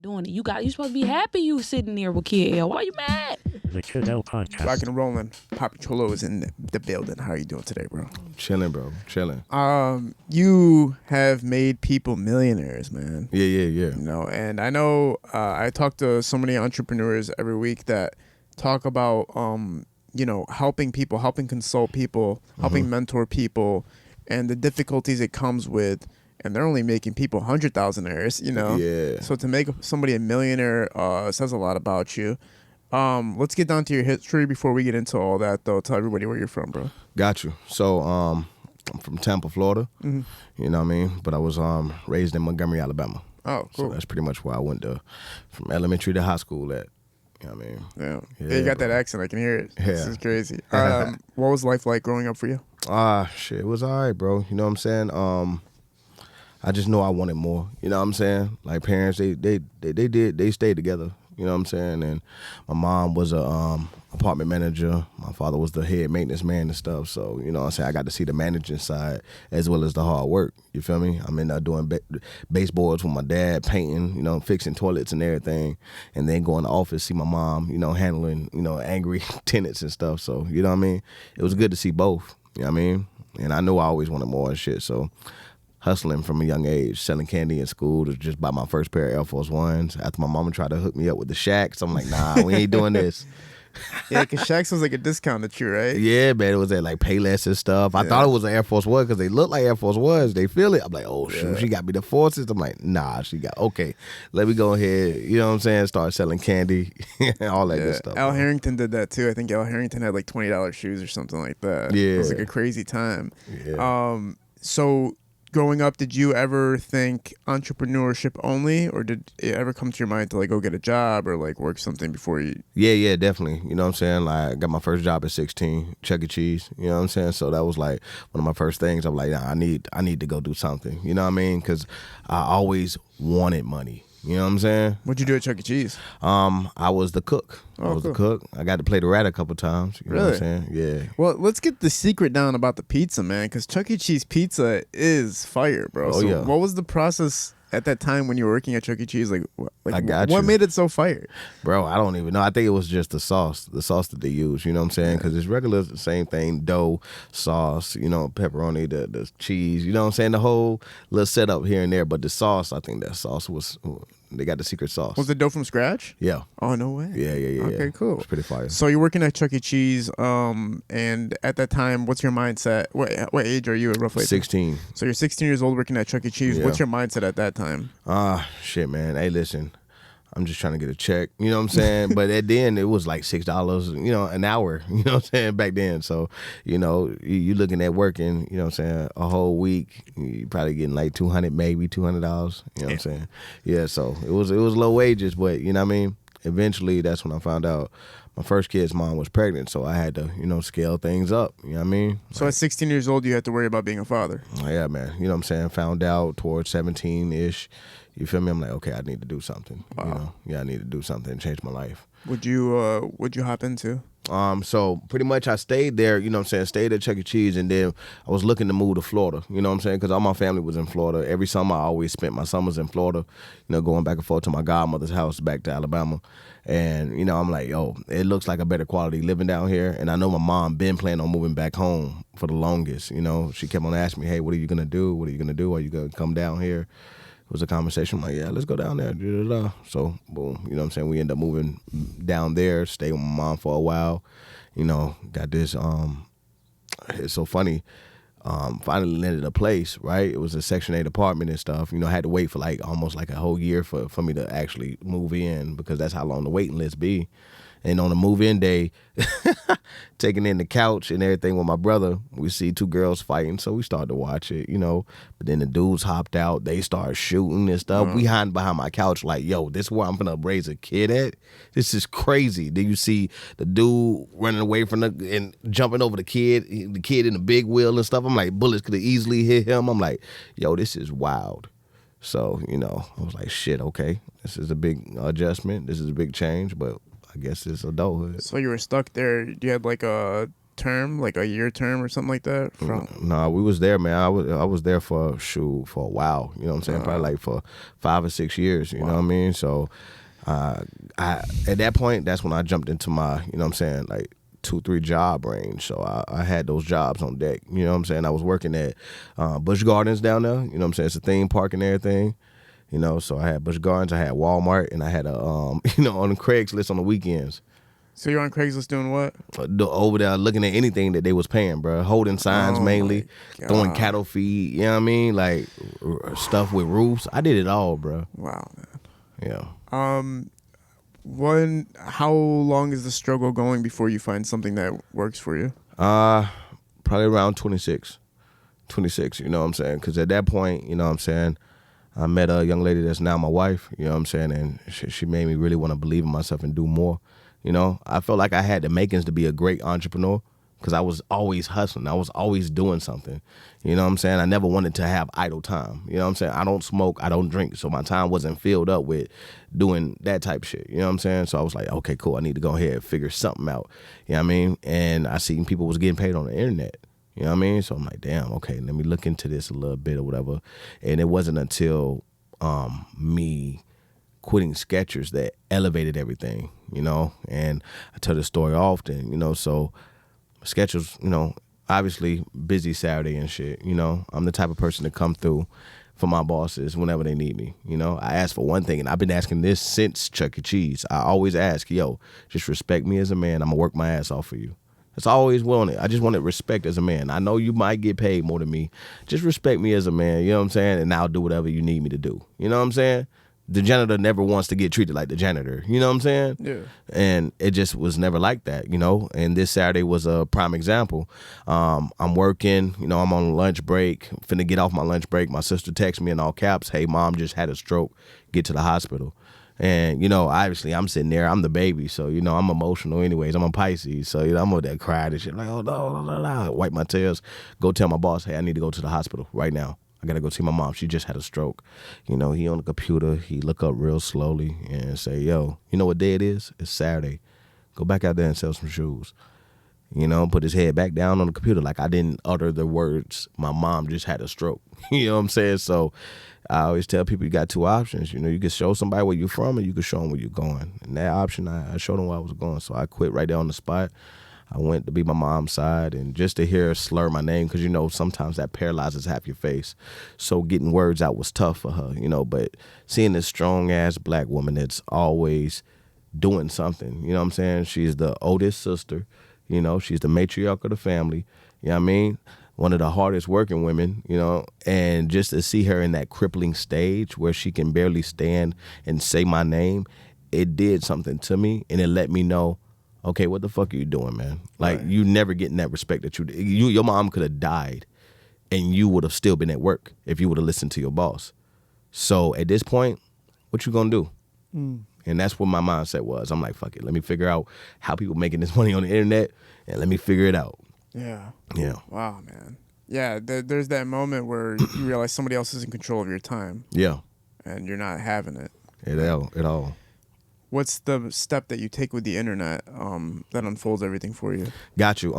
doing it. You supposed to be happy you sitting there with Kid L. Why you mad? The Kid L podcast. Rocking and rolling. Papichulo is in the building. How are you doing today, bro? Chilling, bro. Chilling. You have made people millionaires, man. Yeah. You know, and I know I talk to so many entrepreneurs every week that talk about helping people, helping consult people, helping mentor people, and the difficulties it comes with. And they're only making people 100,000aires, you know? Yeah. So to make somebody a millionaire says a lot about you. Let's get down to your history before we get into all that, though. Tell everybody where you're from, bro. Got you. So I'm from Tampa, Florida. Mm-hmm. You know what I mean? But I was raised in Montgomery, Alabama. Oh, cool. So that's pretty much where I went to, from elementary to high school at. You know what I mean? Yeah, you got bro. that accent. I can hear it. Yeah. This is crazy. What was life like growing up for you? Shit, it was all right, bro. You know what I'm saying? I just know I wanted more. You know what I'm saying? Like parents, they stayed together. You know what I'm saying? And my mom was a apartment manager. My father was the head maintenance man and stuff. So, you know what I'm saying? I got to see the managing side as well as the hard work. You feel me? I'm in there doing baseboards with my dad, painting, you know, fixing toilets and everything. And then go in the office, see my mom, you know, handling, you know, angry tenants and stuff. So, you know what I mean? It was good to see both. You know what I mean? And I knew I always wanted more and shit. So, hustling from a young age, selling candy in school to just buy my first pair of Air Force Ones. After my mama tried to hook me up with the Shaqs, I'm like, nah, we ain't doing this. Yeah, because Shaqs was like a discount at you, right? Yeah, man, it was at like Payless and stuff. I thought it was an Air Force One because they look like Air Force Ones. They feel it. I'm like, oh, shoot, she got me the forces. I'm like, nah, she got, okay, let me go ahead, you know what I'm saying, start selling candy, all that good stuff. Al Harrington did that too. I think Al Harrington had like $20 shoes or something like that. Yeah. It was like a crazy time. Yeah. So growing up, did you ever think entrepreneurship only, or did it ever come to your mind to like go get a job or like work something before you? Yeah, definitely. You know what I'm saying? Like, I got my first job at 16, Chuck E. Cheese. You know what I'm saying? So that was like one of my first things. I'm like, nah, I need to go do something. You know what I mean? Because I always wanted money. You know what I'm saying? What'd you do at Chuck E. Cheese? I was the cook. Oh, I was cool. the cook. I got to play the rat a couple times. You know what I'm saying? Yeah. Well, let's get the secret down about the pizza, man, because Chuck E. Cheese pizza is fire, bro. Oh, so yeah. What was the process at that time when you were working at Chuck E. Cheese? Like I got what you. made it so fire? Bro, I don't even know. I think it was just the sauce that they use. You know what I'm saying? Because it's regular, same thing, dough, sauce, you know, pepperoni, the cheese. You know what I'm saying? The whole little setup here and there. But the sauce, I think that sauce was, they got the secret sauce. Was the dough from scratch? Yeah. Oh, no way. Yeah. Okay, cool. It's pretty fire. So you're working at Chuck E. Cheese, and at that time, what's your mindset? What age are you roughly? 16. So you're 16 years old working at Chuck E. Cheese. Yeah. What's your mindset at that time? Shit, man. Hey, listen, I'm just trying to get a check. You know what I'm saying? But at the end, it was like $6, you know, an hour. You know what I'm saying? Back then. So, you know, you looking at working, you know what I'm saying, a whole week, you probably getting like $200, maybe $200. You know what I'm saying? Yeah, so it was low wages, but you know what I mean? Eventually, that's when I found out my first kid's mom was pregnant, so I had to, you know, scale things up. You know what I mean? So at 16 years old, you had to worry about being a father. Yeah, man. You know what I'm saying? Found out towards 17-ish. You feel me? I'm like, okay, I need to do something. Wow. You know? Yeah, I need to do something and change my life. What'd you hop into? So pretty much I stayed there, you know what I'm saying, stayed at Chuck E. Cheese, and then I was looking to move to Florida, you know what I'm saying, because all my family was in Florida. Every summer I always spent my summers in Florida, you know, going back and forth to my godmother's house back to Alabama. And, you know, I'm like, yo, it looks like a better quality living down here. And I know my mom been planning on moving back home for the longest, you know. She kept on asking me, hey, what are you going to do? What are you going to do? Are you going to come down here? It was a conversation. I'm like, yeah, let's go down there. So, boom, you know what I'm saying? We end up moving down there, stay with my mom for a while. You know, got this, it's so funny. Finally landed a place, right? It was a Section 8 apartment and stuff. You know, I had to wait for like almost like a whole year for me to actually move in, because that's how long the waiting list be. And on the move-in day, taking in the couch and everything with my brother, we see two girls fighting, so we started to watch it, you know. But then the dudes hopped out. They started shooting and stuff. We hiding behind my couch like, yo, this is where I'm going to raise a kid at? This is crazy. Then you see the dude running away from and jumping over the kid in the big wheel and stuff. I'm like, bullets could have easily hit him. I'm like, yo, this is wild. So, you know, I was like, shit, okay. This is a big adjustment. This is a big change, but I guess it's adulthood. So you were stuck there. You had like a term, like a year term or something like that? No, we was there, man. I was there for a while. You know what I'm saying? Probably like for 5 or 6 years. You know what I mean? So, I at that point, that's when I jumped into my, you know what I'm saying, like 2-3 job range. So I had those jobs on deck. You know what I'm saying? I was working at Busch Gardens down there. You know what I'm saying? It's a theme park and everything. You know, so I had Busch Gardens, I had Walmart, and I had a you know, on the Craigslist on the weekends. So you're on Craigslist doing what? Over there looking at anything that they was paying, bro. Holding signs mainly, throwing cattle feed, you know what I mean? Like stuff with roofs. I did it all, bro. Wow, man. Yeah. How long is the struggle going before you find something that works for you? Probably around 26, you know what I'm saying? Because at that point, you know what I'm saying, I met a young lady that's now my wife, you know what I'm saying, and she made me really want to believe in myself and do more. You know, I felt like I had the makings to be a great entrepreneur because I was always hustling. I was always doing something. You know what I'm saying? I never wanted to have idle time. You know what I'm saying? I don't smoke. I don't drink. So my time wasn't filled up with doing that type of shit. You know what I'm saying? So I was like, okay, cool. I need to go ahead and figure something out. You know what I mean? And I seen people was getting paid on the internet. You know what I mean? So I'm like, damn, okay, let me look into this a little bit or whatever. And it wasn't until me quitting Skechers that elevated everything, you know, and I tell this story often, you know, so Skechers, you know, obviously busy Saturday and shit, you know, I'm the type of person to come through for my bosses whenever they need me, you know. I ask for one thing, and I've been asking this since Chuck E. Cheese. I always ask, yo, just respect me as a man. I'm gonna work my ass off for you. That's always wanted. I just wanted respect as a man. I know you might get paid more than me. Just respect me as a man, you know what I'm saying? And I'll do whatever you need me to do. You know what I'm saying? The janitor never wants to get treated like the janitor. You know what I'm saying? Yeah. And it just was never like that, you know? And this Saturday was a prime example. I'm working, you know, I'm on lunch break, finna get off my lunch break. My sister texts me in all caps, hey, mom just had a stroke, get to the hospital. And, you know, obviously I'm sitting there, I'm the baby, so, you know, I'm emotional anyways. I'm a Pisces, so, you know, I'm over there crying and shit, like, oh, no, wipe my tears, go tell my boss, hey, I need to go to the hospital right now. I got to go see my mom. She just had a stroke. You know, he on the computer, he look up real slowly and say, yo, you know what day it is? It's Saturday. Go back out there and sell some shoes. You know, put his head back down on the computer like I didn't utter the words, my mom just had a stroke. You know what I'm saying? So I always tell people you got two options. You know, you can show somebody where you're from or you can show them where you're going. And that option, I showed them where I was going. So I quit right there on the spot. I went to be my mom's side, and just to hear her slur my name, because, you know, sometimes that paralyzes half your face. So getting words out was tough for her, you know, but seeing this strong-ass black woman that's always doing something, you know what I'm saying? She's the oldest sister, you know, she's the matriarch of the family, you know what I mean? One of the hardest working women, you know, and just to see her in that crippling stage where she can barely stand and say my name, it did something to me, and it let me know, okay, what the fuck are you doing, man? Like, right. You never getting that respect that your mom could have died and you would have still been at work if you would have listened to your boss. So at this point, what you gonna do? And that's what my mindset was. I'm like, fuck it. Let me figure out how people making this money on the internet and let me figure it out. Yeah. Yeah. Wow, man. Yeah, there's that moment where you realize somebody else is in control of your time. Yeah. And you're not having it. At all. What's the step that you take with the internet that unfolds everything for you? Got you.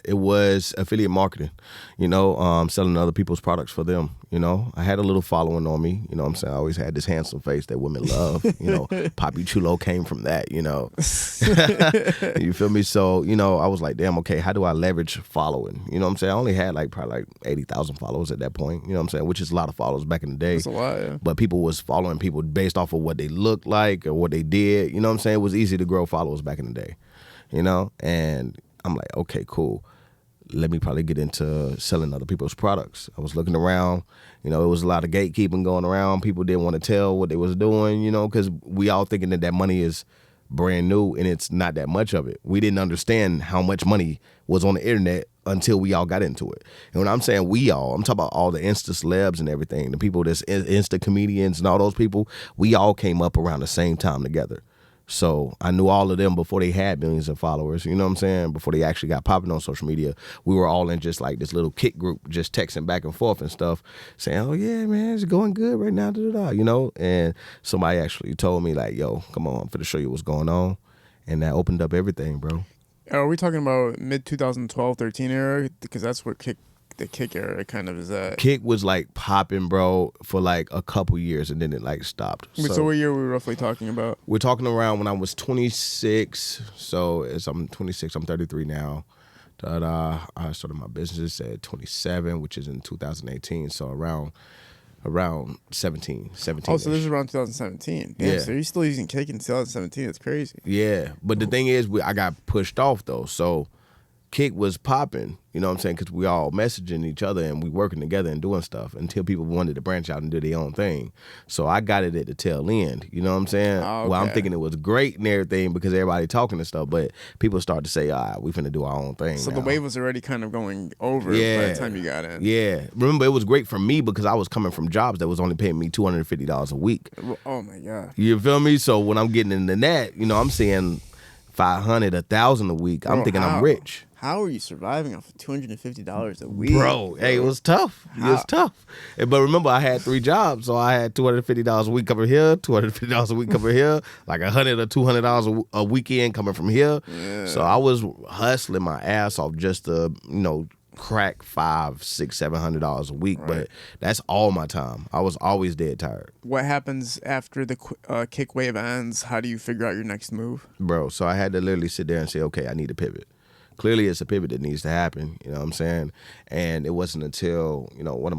It was affiliate marketing, you know, selling other people's products for them. You know, I had a little following on me. You know what I'm saying? I always had this handsome face that women love. You know, Papichulo came from that, you know. You feel me? So, you know, I was like, damn, okay, how do I leverage following? You know what I'm saying? I only had probably 80,000 followers at that point, you know what I'm saying? Which is a lot of followers back in the day. That's a lot, yeah. But people was following people based off of what they looked like or what they did. You know what I'm saying? It was easy to grow followers back in the day, you know? And I'm like, okay, cool. Let me probably get into selling other people's products. I was looking around, you know, it was a lot of gatekeeping going around. People didn't want to tell what they was doing, you know, because we all thinking that money is brand new and it's not that much of it. We didn't understand how much money was on the internet until we all got into it. And when I'm saying we all, I'm talking about all the Insta celebs and everything, the people that's Insta comedians and all those people, we all came up around the same time together. So I knew all of them before they had millions of followers, you know what I'm saying? Before they actually got popping on social media, we were all in just like this little kick group, just texting back and forth and stuff, saying, oh yeah, man, it's going good right now, you know? And somebody actually told me like, yo, come on, I'm finna show you what's going on. And that opened up everything, bro. Are we talking about mid 2012, 13 era? Because that's where the kick era kind of is at. Kick was like popping, bro, for like a couple years, and then it like stopped. Wait, so what year were we roughly talking about? We're talking around when I was 26. So I'm 26. I'm 33 now. I started my business at 27, which is in 2018. So around 17. Oh, so this is around 2017. Damn, Yeah. so you're still using Kick in 2017. That's crazy. Yeah, but the thing is, I got pushed off though. So Kick was popping, you know what I'm saying? Because we all messaging each other and we working together and doing stuff until people wanted to branch out and do their own thing. So I got it at the tail end, you know what I'm saying? Oh, Well, I'm okay. thinking it was great and everything because everybody talking and stuff, but people start to say, all right, we finna do our own thing So now. the wave was already kind of going over by the time you got in. Yeah. Remember, it was great for me because I was coming from jobs that was only paying me $250 a week. Oh my God. You feel me? So when I'm getting into that, you know, I'm seeing 500, 1,000 a week. I'm Bro, thinking how? I'm rich. How are you surviving off of $250 a week? Bro, hey, it was tough. It was tough. But remember, I had 3 jobs, so I had $250 a week over here, $250 a week over here, like $100 or $200 a weekend coming from here. Yeah. So I was hustling my ass off just to, crack $500, $600, $700 a week. Right. But that's all my time. I was always dead tired. What happens after the Kick wave ends? How do you figure out your next move? Bro, so I had to literally sit there and say, okay, I need to pivot. Clearly, it's a pivot that needs to happen. You know what I'm saying? And it wasn't until one of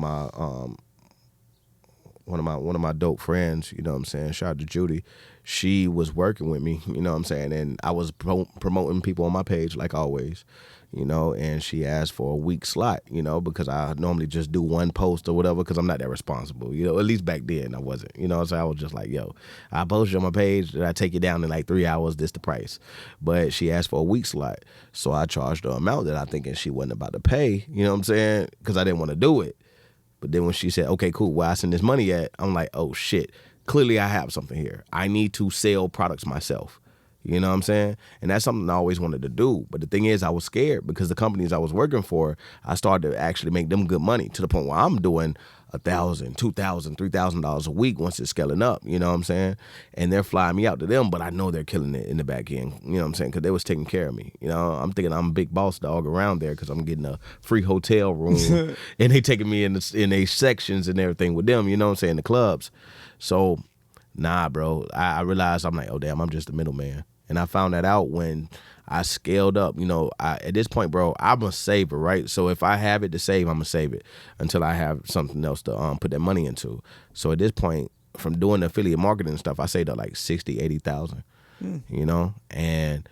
my dope friends, you know what I'm saying, shout out to Judy, she was working with me, you know what I'm saying, and I was promoting people on my page like always, and she asked for a week slot, because I normally just do one post or whatever because I'm not that responsible, at least back then I wasn't, so I was just like, yo, I post you on my page and I take it down in like 3 hours, this the price. But she asked for a week slot, so I charged her an amount that I thinking she wasn't about to pay, you know what I'm saying, because I didn't want to do it. But then when she said, okay, cool, where I send this money at, I'm like, oh shit, clearly I have something here. I need to sell products myself. You know what I'm saying? And that's something I always wanted to do. But the thing is, I was scared because the companies I was working for, I started to actually make them good money to the point where I'm doing $1,000, $2,000, $3,000 a week once it's scaling up, you know what I'm saying? And they're flying me out to them, but I know they're killing it in the back end, you know what I'm saying? Because they was taking care of me, I'm thinking I'm a big boss dog around there because I'm getting a free hotel room and they taking me in their sections and everything with them, you know what I'm saying, the clubs. So, nah, bro, I realized I'm like, oh, damn, I'm just a middleman. And I found that out when I scaled up. At this point, bro, I'm a saver, right? So if I have it to save, I'm going to save it until I have something else to put that money into. So at this point, from doing the affiliate marketing stuff, I saved up like 60, 80,000, And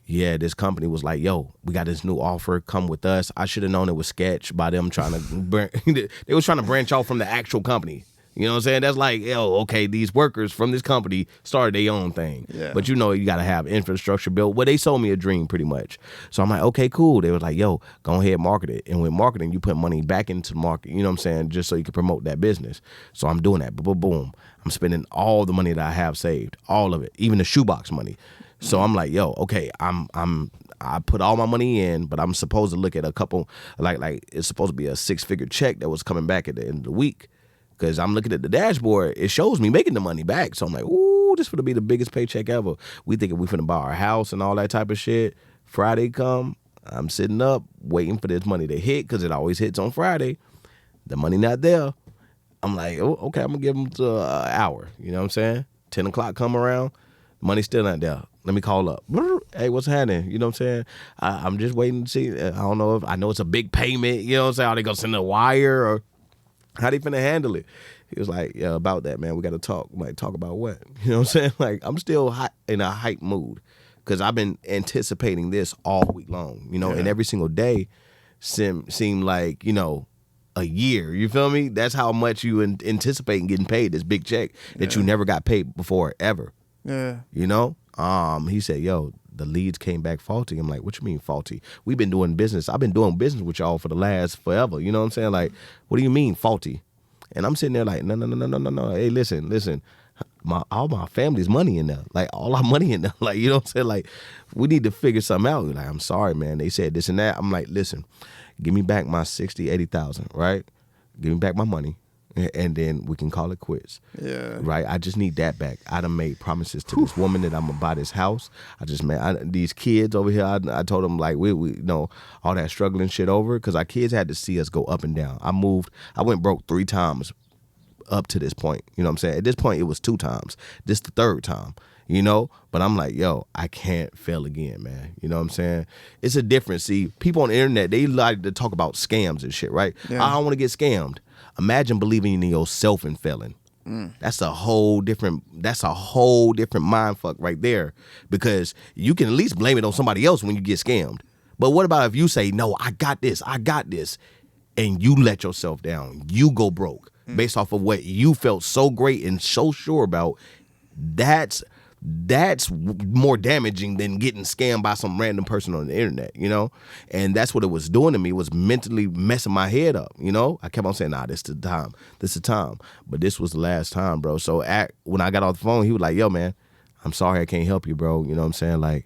yeah, this company was like, yo, we got this new offer. Come with us. I should have known it was sketch by them trying to they was trying to branch off from the actual company. You know what I'm saying? That's like, okay, these workers from this company started their own thing. Yeah. But you got to have infrastructure built. Well, they sold me a dream pretty much. So I'm like, okay, cool. They was like, yo, go ahead, market it. And with marketing, you put money back into the market, you know what I'm saying, just so you can promote that business. So I'm doing that. Boom. I'm spending all the money that I have saved, all of it, even the shoebox money. So I'm like, yo, okay, I put all my money in, but I'm supposed to look at a couple, like it's supposed to be a 6-figure check that was coming back at the end of the week. Because I'm looking at the dashboard, it shows me making the money back. So I'm like, ooh, this would be the biggest paycheck ever. We thinking we finna buy our house and all that type of shit. Friday come, I'm sitting up waiting for this money to hit because it always hits on Friday. The money not there. I'm like, oh, okay, I'm going to give them to an hour. You know what I'm saying? 10 o'clock come around, money still not there. Let me call up. Hey, what's happening? You know what I'm saying? I'm just waiting to see. I don't know I know it's a big payment. You know what I'm saying? Are they going to send a wire or how they finna handle it? He was like, yeah, about that, man. We got to talk. I'm like, talk about what? You know what I'm saying? Like, I'm still in a hype mood because I've been anticipating this all week long, and every single day seemed like, a year. You feel me? That's how much you anticipate getting paid this big check that you never got paid before ever. Yeah. He said, yo, the leads came back faulty. I'm like, what you mean faulty? We've been doing business. I've been doing business with y'all for the last forever. You know what I'm saying? Like, what do you mean faulty? And I'm sitting there like, no. Hey, listen. All my family's money in there. Like, all our money in there. Like, you know what I'm saying? Like, we need to figure something out. Like, I'm sorry, man. They said this and that. I'm like, listen, give me back my 60, 80,000, right? Give me back my money. and then we can call it quits. Yeah. Right? I just need that back. I done made promises to this woman that I'm gonna buy this house. I just made these kids over here. I told them like we you know all that struggling shit over because our kids had to see us go up and down. I went broke 3 times up to this point. You know what I'm saying? At this point, it was 2 times. This the 3rd time. You know, but I'm like, yo, I can't fail again, man. You know what I'm saying? It's a difference. See, people on the internet, they like to talk about scams and shit, right? Yeah. I don't want to get scammed. Imagine believing in yourself and failing. That's a whole different mind fuck right there. Because you can at least blame it on somebody else when you get scammed. But what about if you say, no, I got this, and you let yourself down, you go broke based off of what you felt so great and so sure about. That's more damaging than getting scammed by some random person on the internet, you know? And that's what it was doing to me, was mentally messing my head up, you know? I kept on saying, nah, this is the time. But this was the last time, bro. So when I got off the phone, he was like, yo, man, I'm sorry I can't help you, bro. You know what I'm saying? Like,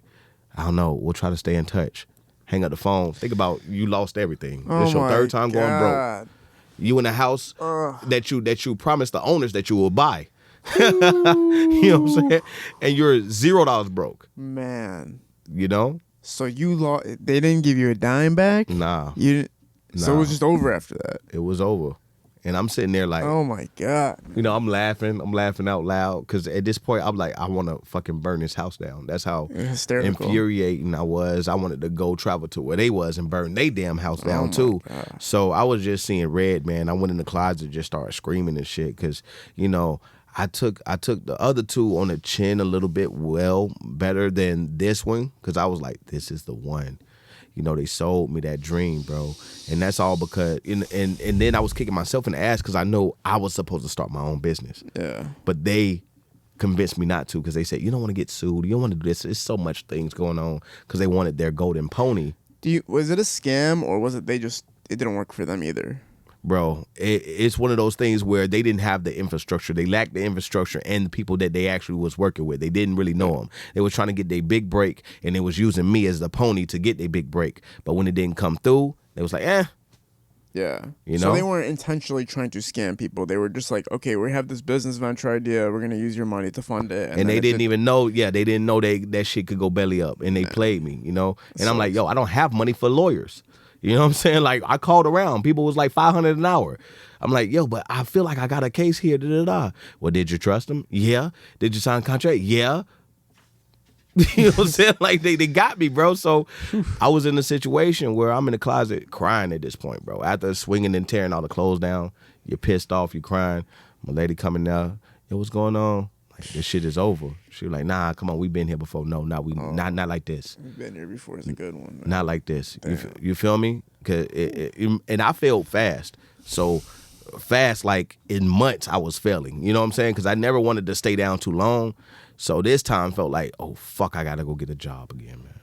I don't know. We'll try to stay in touch. Hang up the phone. Think about you lost everything. This your 3rd time going broke. You in a house that you promised the owners that you will buy. You know what I'm saying? And you're $0 broke. Man. You know? So you lost. They didn't give you a dime back? Nah. So it was just over after that. It was over. And I'm sitting there like, oh my God. You know, I'm laughing out loud because at this point I'm like, I want to fucking burn this house down. That's how infuriating I was. I wanted to go travel to where they was and burn their damn house down too. God. So I was just seeing red, man. I went in the closet and just started screaming and shit because, you know, I took the other 2 on the chin a little bit better than this one because I was like, this is the one. You know, they sold me that dream, bro. And that's all because, and then I was kicking myself in the ass because I know I was supposed to start my own business. Yeah. But they convinced me not to because they said, you don't want to get sued. You don't want to do this. There's so much things going on because they wanted their golden pony. Was it a scam or was it it didn't work for them either? Bro, it's one of those things where they didn't have the infrastructure. They lacked the infrastructure and the people that they actually was working with. They didn't really know them. They was trying to get their big break, and they was using me as the pony to get their big break. But when it didn't come through, they was like, Yeah. You know? So they weren't intentionally trying to scam people. They were just like, okay, we have this business venture idea. We're going to use your money to fund it. And they didn't even know, they didn't know that shit could go belly up. And they played me, you know? And I'm like, yo, I don't have money for lawyers. You know what I'm saying? Like, I called around. People was like $500 an hour. I'm like, yo, but I feel like I got a case here. Da-da-da. Well, did you trust them? Yeah. Did you sign a contract? Yeah. You know what I'm saying? Like, they got me, bro. So I was in a situation where I'm in the closet crying at this point, bro. After swinging and tearing all the clothes down, you're pissed off, you're crying. My lady coming down, yo, what's going on? Like, this shit is over. She was like, nah, come on, we've been here before. No, not like this. We've been here before. It's a good one, man. Not like this. You feel me? Cause and I failed fast. So fast, like in months, I was failing. You know what I'm saying? Because I never wanted to stay down too long. So this time felt like, oh, fuck, I got to go get a job again, man.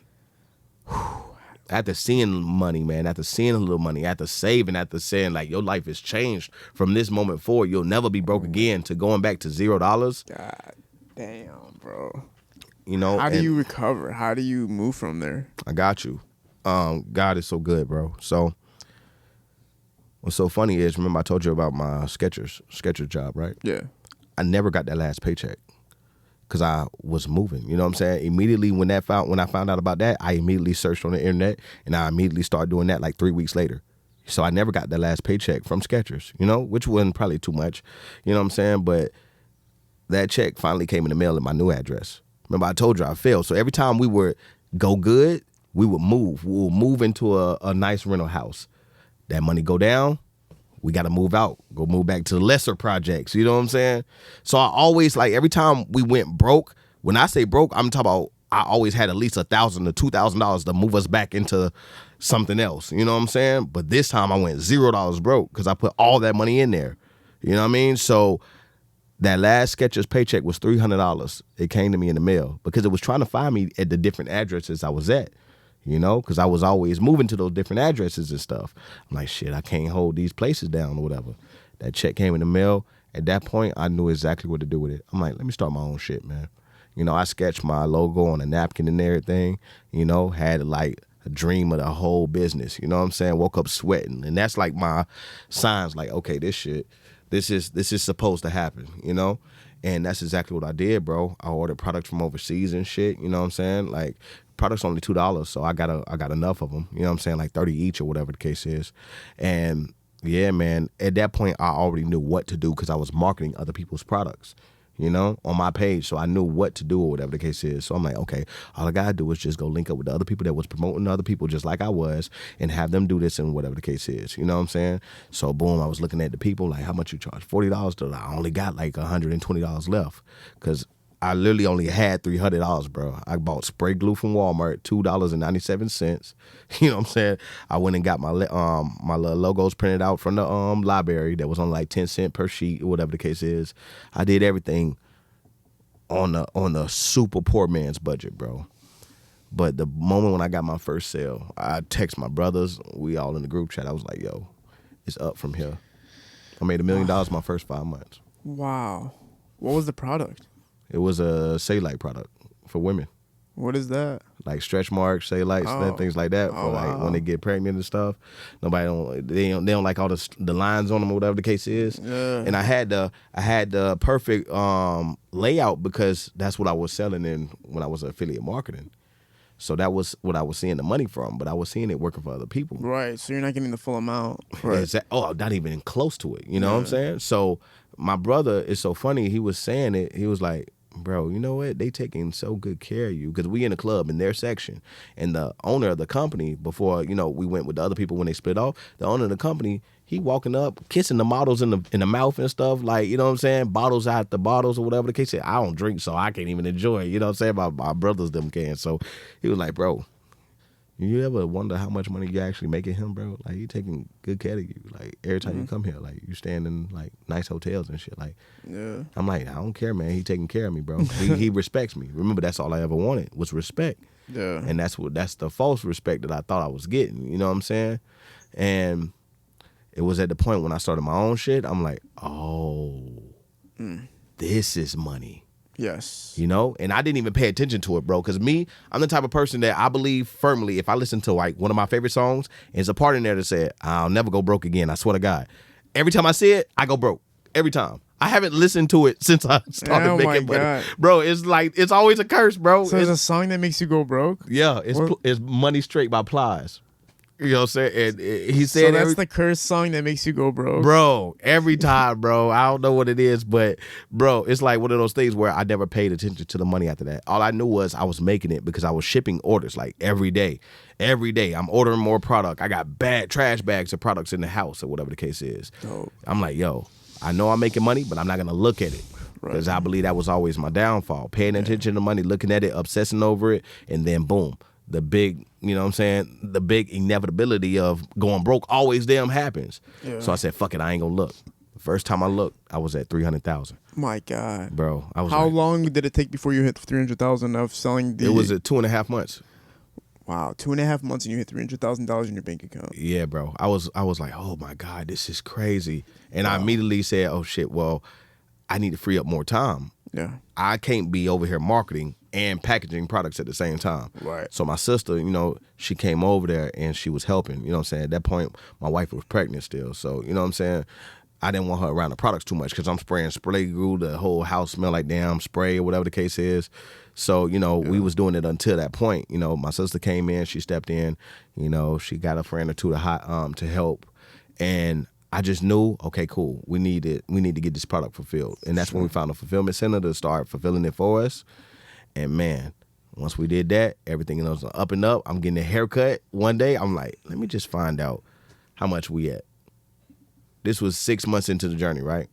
Whew. After seeing money, man, after seeing a little money, after saving, after saying, like, your life has changed from this moment forward, you'll never be broke again, to going back to $0. God damn, bro. You know? How do you recover? How do you move from there? I got you. God is so good, bro. So what's so funny is, remember I told you about my Skechers job, right? Yeah. I never got that last paycheck because I was moving. You know what I'm saying? Immediately when I found out about that, I immediately searched on the internet and I immediately started doing that like 3 weeks later. So I never got that last paycheck from Skechers, you know, which wasn't probably too much. You know what I'm saying? But that check finally came in the mail at my new address. Remember I told you I failed. So every time we would go good, we would move. We would move into a nice rental house. That money go down, we got to move out, go move back to lesser projects. You know what I'm saying? So I always, like, every time we went broke, when I say broke, I'm talking about I always had at least $1,000 to $2,000 to move us back into something else. You know what I'm saying? But this time I went $0 broke because I put all that money in there. You know what I mean? So that last Skechers paycheck was $300. It came to me in the mail because it was trying to find me at the different addresses I was at. You know, because I was always moving to those different addresses and stuff. I'm like, shit, I can't hold these places down or whatever. That check came in the mail. At that point, I knew exactly what to do with it. I'm like, let me start my own shit, man. You know, I sketched my logo on a napkin and everything. You know, had like a dream of the whole business. You know what I'm saying? Woke up sweating. And that's like my signs like, okay, this This is supposed to happen, you know? And that's exactly what I did, bro. I ordered products from overseas and shit, you know what I'm saying? Like, products only $2, so I got enough of them, you know what I'm saying? Like 30 each or whatever the case is. And yeah, man, at that point, I already knew what to do because I was marketing other people's products, you know, on my page. So I knew what to do or whatever the case is. So I'm like, okay, all I got to do is just go link up with the other people that was promoting other people just like I was and have them do this and whatever the case is. You know what I'm saying? So boom, I was looking at the people like, how much you charge? $40. I only got like $120 left because I literally only had $300, bro. I bought spray glue from Walmart, $2.97. You know what I'm saying? I went and got my little logos printed out from the library that was on like 10 cents per sheet or whatever the case is. I did everything on the super poor man's budget, bro. But the moment when I got my first sale, I text my brothers. We all in the group chat. I was like, yo, it's up from here. I made $1 million my first 5 months. Wow. What was the product? It was a cellulite product for women. What is that? Like stretch marks, cellulites, things like that. For like when they get pregnant and stuff. They don't like all the lines on them or whatever the case is. Yeah. And I had the perfect layout because that's what I was selling in when I was affiliate marketing. So that was what I was seeing the money from, but I was seeing it working for other people. Right. So you're not getting the full amount. Right. Not even close to it. You know what I'm saying? So my brother is so funny. He was saying it. He was like, bro, you know what? They taking so good care of you because we in a club in their section, and the owner of the company, before we went with the other people when they split off, the owner of the company, he walking up, kissing the models in the mouth and stuff, like, you know what I'm saying? Bottles out the bottles or whatever the case is. I don't drink, so I can't even enjoy it. You know what I'm saying? My brothers them can. So he was like, bro, you ever wonder how much money you actually making him, bro? Like, he taking good care of you. Like, every time you come here, like, you staying in, like, nice hotels and shit. Like, yeah. I'm like, I don't care, man. He taking care of me, bro. He respects me. Remember, that's all I ever wanted was respect. Yeah. And that's the false respect that I thought I was getting. You know what I'm saying? And it was at the point when I started my own shit, I'm like, oh, this is money. Yes. You know? And I didn't even pay attention to it, bro. Because I'm the type of person that I believe firmly, if I listen to like one of my favorite songs, and there's a part in there that said, I'll never go broke again. I swear to God. Every time I see it, I go broke. Every time. I haven't listened to it since I started making money. God. Bro, it's like, it's always a curse, bro. So there's a song that makes you go broke? Yeah. It's Money Straight by Plies. You know what I'm saying? And he said, so that's the curse song that makes you go broke? Bro, every time, bro. I don't know what it is, but, bro, it's like one of those things where I never paid attention to the money after that. All I knew was I was making it because I was shipping orders, like, every day. Every day, I'm ordering more product. I got bad trash bags of products in the house or whatever the case is. Dope. I'm like, yo, I know I'm making money, but I'm not going to look at it. Because I believe that was always my downfall. Paying attention to money, looking at it, obsessing over it, and then, boom. The big, you know what I'm saying? The big inevitability of going broke always damn happens. Yeah. So I said, fuck it, I ain't gonna look. The first time I looked, I was at 300,000. My God. Bro, I was How long did it take before you hit 300,000 of selling the... It was at 2.5 months. Wow, 2.5 months and you hit $300,000 in your bank account. Yeah, bro. I was like, oh my God, this is crazy. And I immediately said, oh shit, well, I need to free up more time. Yeah. I can't be over here marketing and packaging products at the same time. Right. So my sister, she came over there and she was helping. You know what I'm saying? At that point, my wife was pregnant still. So, you know what I'm saying? I didn't want her around the products too much because I'm spraying spray glue. The whole house smelled like damn spray or whatever the case is. So, we was doing it until that point. My sister came in. She stepped in. She got a friend or two to help. And I just knew, okay, cool. We need to get this product fulfilled. And that's when we found a fulfillment center to start fulfilling it for us. And man, once we did that, everything was up and up. I'm getting a haircut one day. I'm like, let me just find out how much we at. This was 6 months into the journey, right?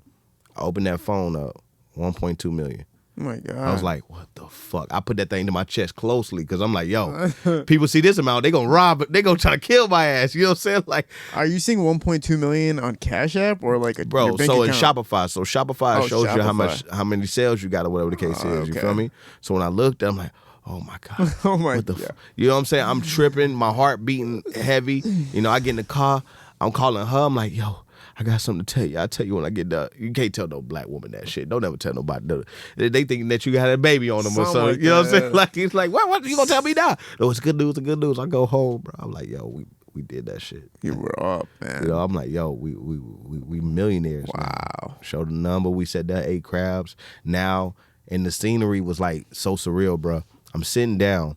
I opened that phone up, 1.2 million. Oh my God. I was like, what the fuck? I put that thing to my chest closely because I'm like, yo, people see this amount, they gonna rob it, they gonna try to kill my ass. You know what I'm saying? Like, are you seeing 1.2 million on Cash App or like bro? Your bank So account? in Shopify, shows you how many sales you got or whatever the case is. You feel me? So when I looked, I'm like, oh my God. Oh my God. You know what I'm saying? I'm tripping, my heart beating heavy. I get in the car, I'm calling her. I'm like, yo, I got something to tell you. I'll tell you when I get done. You can't tell no black woman that shit. Don't ever tell nobody. They thinking that you got a baby on them or something. You know what I'm saying? Like, he's like, what? You gonna tell me now? No, it's good news. It's good news. I go home, bro. I'm like, yo, we did that shit. You were up, man. You know, I'm like, yo, we millionaires. Wow. Man. Showed the number. We said that, ate crabs. Now, and the scenery was like so surreal, bro. I'm sitting down.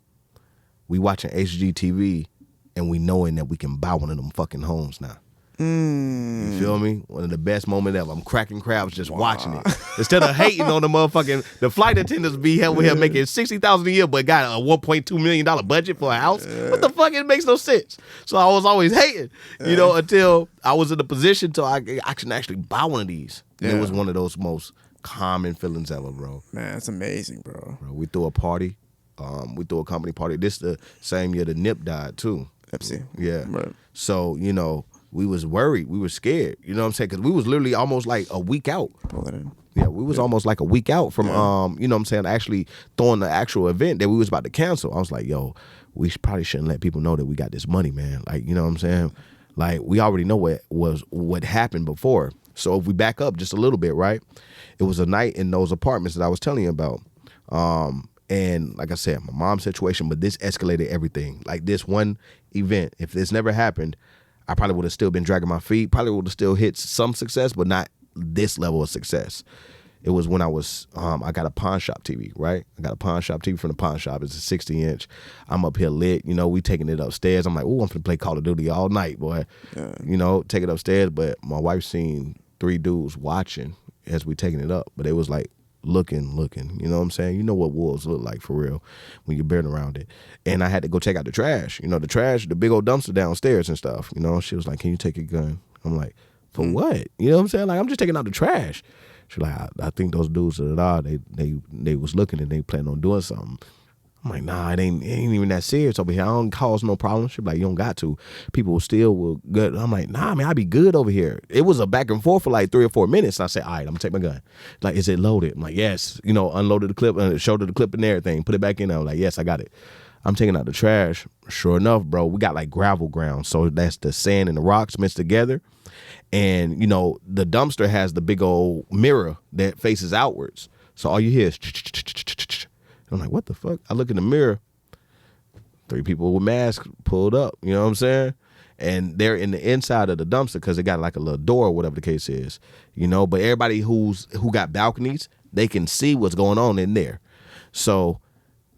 We watching HGTV, and we knowing that we can buy one of them fucking homes now. You feel me? One of the best moments ever. I'm cracking crabs just watching it. Instead of hating on the flight attendants be over here making $60,000 a year, but got a $1.2 million budget for a house. What the fuck? It makes no sense. So I was always hating, you know, until I was in a position to I can actually buy one of these. And it was one of those most common feelings ever, bro. Man, that's amazing, bro. We threw a party. We threw a company party. This the same year the Nip died too. Nipsey. Yeah. Right. So, you know, we was worried. We were scared. You know what I'm saying? Because we was literally almost like a week out. Pull it in. Yeah, we was almost like a week out from, you know what I'm saying, actually throwing the actual event that we was about to cancel. I was like, yo, we probably shouldn't let people know that we got this money, man. Like, you know what I'm saying? Like, we already know what happened before. So if we back up just a little bit, right? It was a night in those apartments that I was telling you about. And like I said, my mom's situation, but this escalated everything. Like this one event, if this never happened, I probably would have still been dragging my feet, probably would have still hit some success, but not this level of success. It was when I was, I got a pawn shop TV, right? I got a pawn shop TV from the pawn shop. It's a 60-inch. I'm up here lit, you know, we taking it upstairs. I'm like, ooh, I'm finna play Call of Duty all night, boy. You know, take it upstairs. But my wife seen 3 dudes watching as we taking it up, but it was like, looking, you know what I'm saying? You know what wolves look like for real when you're being around it. And I had to go check out the trash. You know, the trash, the big old dumpster downstairs and stuff. You know, she was like, can you take your gun? I'm like, for what? You know what I'm saying? Like, I'm just taking out the trash. She's like, I think those dudes they was looking and they planning on doing something. I'm like, nah, it ain't even that serious over here. I don't cause no problem. She's like, you don't got to. People still will good. I'm like, nah, man, I be good over here. It was a back and forth for like 3 or 4 minutes. I said, all right, I'm gonna take my gun. Like, is it loaded? I'm like, yes. You know, unloaded the clip, showed her the clip and everything. Put it back in there. I'm like, yes, I got it. I'm taking out the trash. Sure enough, bro, we got like gravel ground. So that's the sand and the rocks mixed together. And, you know, the dumpster has the big old mirror that faces outwards. So all you hear is I'm like, what the fuck? I look in the mirror, 3 people with masks pulled up, you know what I'm saying? And they're in the inside of the dumpster because it got like a little door or whatever the case is, you know? But everybody who got balconies, they can see what's going on in there. So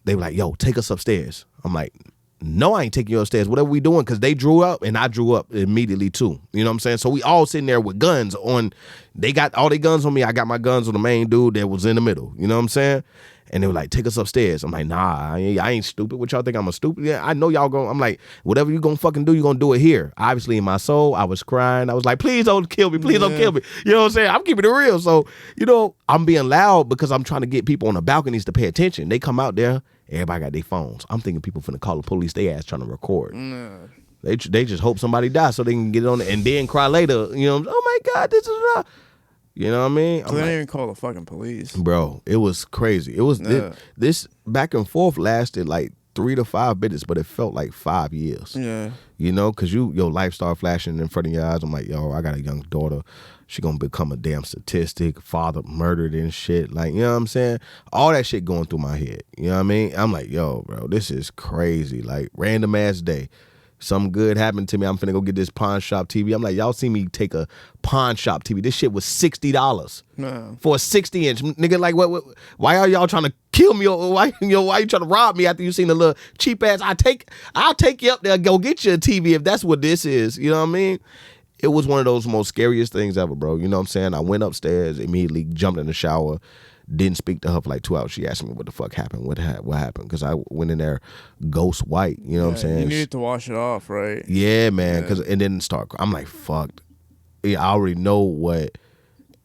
they were like, yo, take us upstairs. I'm like, no, I ain't taking you upstairs. Whatever we doing, because they drew up and I drew up immediately too. You know what I'm saying? So we all sitting there with guns on. They got all their guns on me. I got my guns on the main dude that was in the middle. You know what I'm saying? And they were like, take us upstairs. I'm like, nah, I ain't stupid. What y'all think I'm a stupid? Yeah, I know y'all going. I'm like, whatever you gonna fucking do, you gonna do it here. Obviously, in my soul, I was crying. I was like, please don't kill me. Please don't kill me. You know what I'm saying? I'm keeping it real. So, you know, I'm being loud because I'm trying to get people on the balconies to pay attention. They come out there. Everybody got their phones. I'm thinking people finna call the police. They ass trying to record. They just hope somebody dies so they can get it on it and then cry later. You know, oh my God, this is not. You know what I mean? So they didn't even call the fucking police. Bro, it was crazy. It was this back and forth lasted like 3 to 5 minutes, but it felt like 5 years. Yeah. You know, because your life started flashing in front of your eyes. I'm like, yo, I got a young daughter. She gonna become a damn statistic, father murdered and shit. Like, you know what I'm saying? All that shit going through my head. You know what I mean? I'm like, yo, bro, this is crazy. Like, random ass day. Something good happened to me. I'm finna go get this pawn shop TV. I'm like, y'all see me take a pawn shop TV. This shit was $60 for a 60-inch. Nigga, like, what? Why are y'all trying to kill me? Or why you trying to rob me after you seen the little cheap ass? I'll take you up there, go get you a TV if that's what this is. You know what I mean? It was one of those most scariest things ever, bro. You know what I'm saying? I went upstairs, immediately jumped in the shower. Didn't speak to her for like 2 hours. She asked me what the fuck happened, what happened, because I went in there ghost white. You know what I'm saying? You needed to wash it off, right? Yeah, man. And then I'm like, fucked. Yeah, I already know what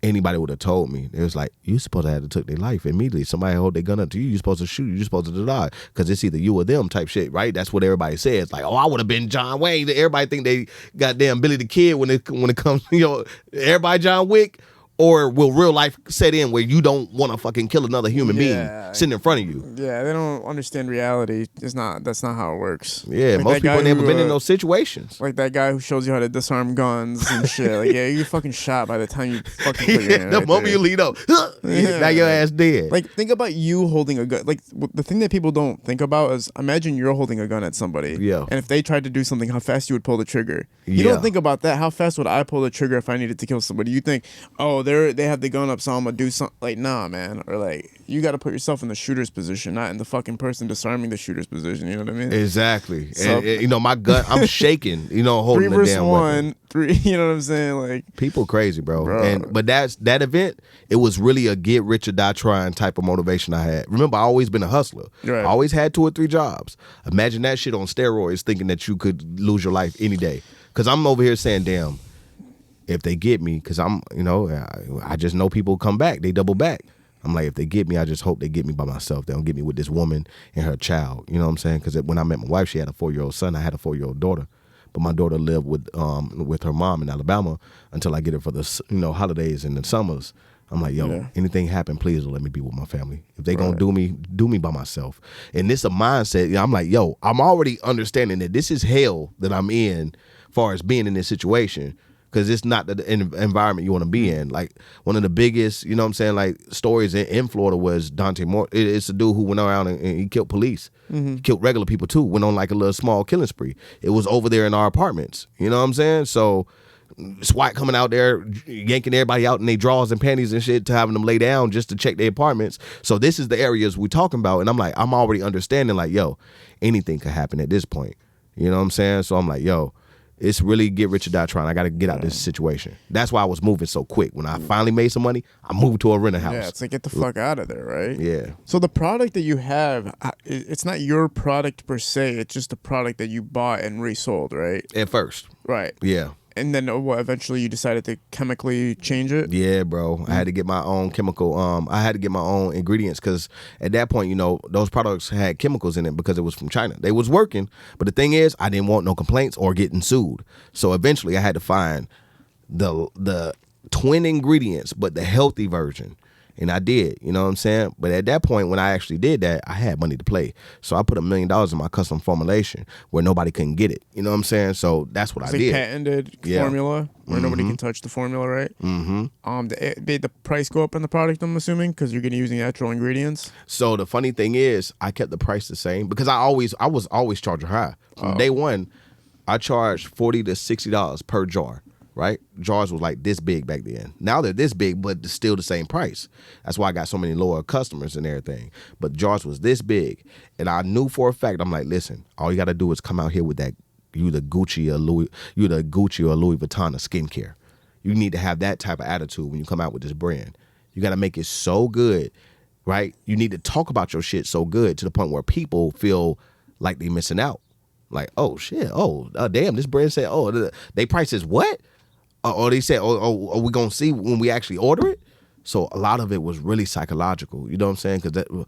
anybody would have told me. It was like, you supposed to have took their life immediately. Somebody hold their gun up to you. You supposed to shoot. You supposed to die because it's either you or them type shit, right? That's what everybody says. Like, oh, I would have been John Wayne. Everybody think they goddamn Billy the Kid when it comes, you know, everybody John Wick. Or will real life set in where you don't want to fucking kill another human being sitting in front of you? Yeah, they don't understand reality. That's not how it works. Yeah, like most people never been in those situations. Like that guy who shows you how to disarm guns and shit. Like, yeah, you're fucking shot by the time you fucking put your hand the right moment there. you lead up, now your ass dead. Like, think about you holding a gun. Like, the thing that people don't think about is, imagine you're holding a gun at somebody. Yeah. And if they tried to do something, how fast you would pull the trigger. You don't think about that. How fast would I pull the trigger if I needed to kill somebody? You think, oh, they have the gun up, so I'm gonna do something. Like, nah, man. Or like, you got to put yourself in the shooter's position, not in the fucking person disarming the shooter's position. You know what I mean? Exactly. So, and my gun, I'm shaking. Holding the damn weapon. 3 you know what I'm saying? Like, people crazy, bro. But that event, it was really a get rich or die trying type of motivation I had. Remember, I always been a hustler. Right. I always had 2 or 3 jobs. Imagine that shit on steroids, thinking that you could lose your life any day. Because I'm over here saying, damn, if they get me, because I'm, I just know people come back. They double back. I'm like, if they get me, I just hope they get me by myself. They don't get me with this woman and her child. You know what I'm saying? Because when I met my wife, she had a 4-year-old son. I had a 4-year-old daughter. But my daughter lived with her mom in Alabama until I get her for the holidays and the summers. I'm like, yo, anything happen, please let me be with my family. If they gonna do me by myself. And this a mindset. I'm like, yo, I'm already understanding that this is hell that I'm in, far as being in this situation. Because it's not the environment you want to be in. Like, one of the biggest, like, stories in Florida was Dante Moore. It's a dude who went around and he killed police. Mm-hmm. He killed regular people, too. Went on, like, a little small killing spree. It was over there in our apartments. You know what I'm saying? So, SWAT coming out there, yanking everybody out in their drawers and panties and shit to having them lay down just to check their apartments. So, this is the areas we're talking about. And I'm like, I'm already understanding, like, yo, anything could happen at this point. You know what I'm saying? So, I'm like, yo, it's really get rich or die trying. I got to get out of this situation. That's why I was moving so quick. When I finally made some money, I moved to a rental house. Yeah, it's like, get the fuck out of there, right? Yeah. So the product that you have, it's not your product per se. It's just a product that you bought and resold, right? At first. Right. Yeah. And then eventually you decided to chemically change it? Yeah, bro. Mm-hmm. I had to get my own chemical. I had to get my own ingredients because at that point, those products had chemicals in it because it was from China. They was working, but the thing is, I didn't want no complaints or getting sued. So eventually, I had to find the twin ingredients, but the healthy version. And I did, you know what I'm saying? But at that point, when I actually did that, I had money to play. So I put $1 million in my custom formulation where nobody couldn't get it. You know what I'm saying? So that's what I did. Patented formula where nobody can touch the formula, right? Mm-hmm. Did the price go up in the product, I'm assuming, because you're going to use natural ingredients? So the funny thing is, I kept the price the same because I was always charging high. From day one, I charged $40 to $60 per jar. Right? Jars was like this big back then. Now they're this big, but it's still the same price. That's why I got so many loyal customers and everything. But jars was this big. And I knew for a fact, I'm like, listen, all you got to do is come out here with that, you the Gucci or Louis Vuitton of skincare. You need to have that type of attitude when you come out with this brand. You got to make it so good, right? You need to talk about your shit so good to the point where people feel like they're missing out. Like, oh, shit. Oh, damn, this brand said, they price is what? Or they said, are we going to see when we actually order it? So a lot of it was really psychological. You know what I'm saying? Because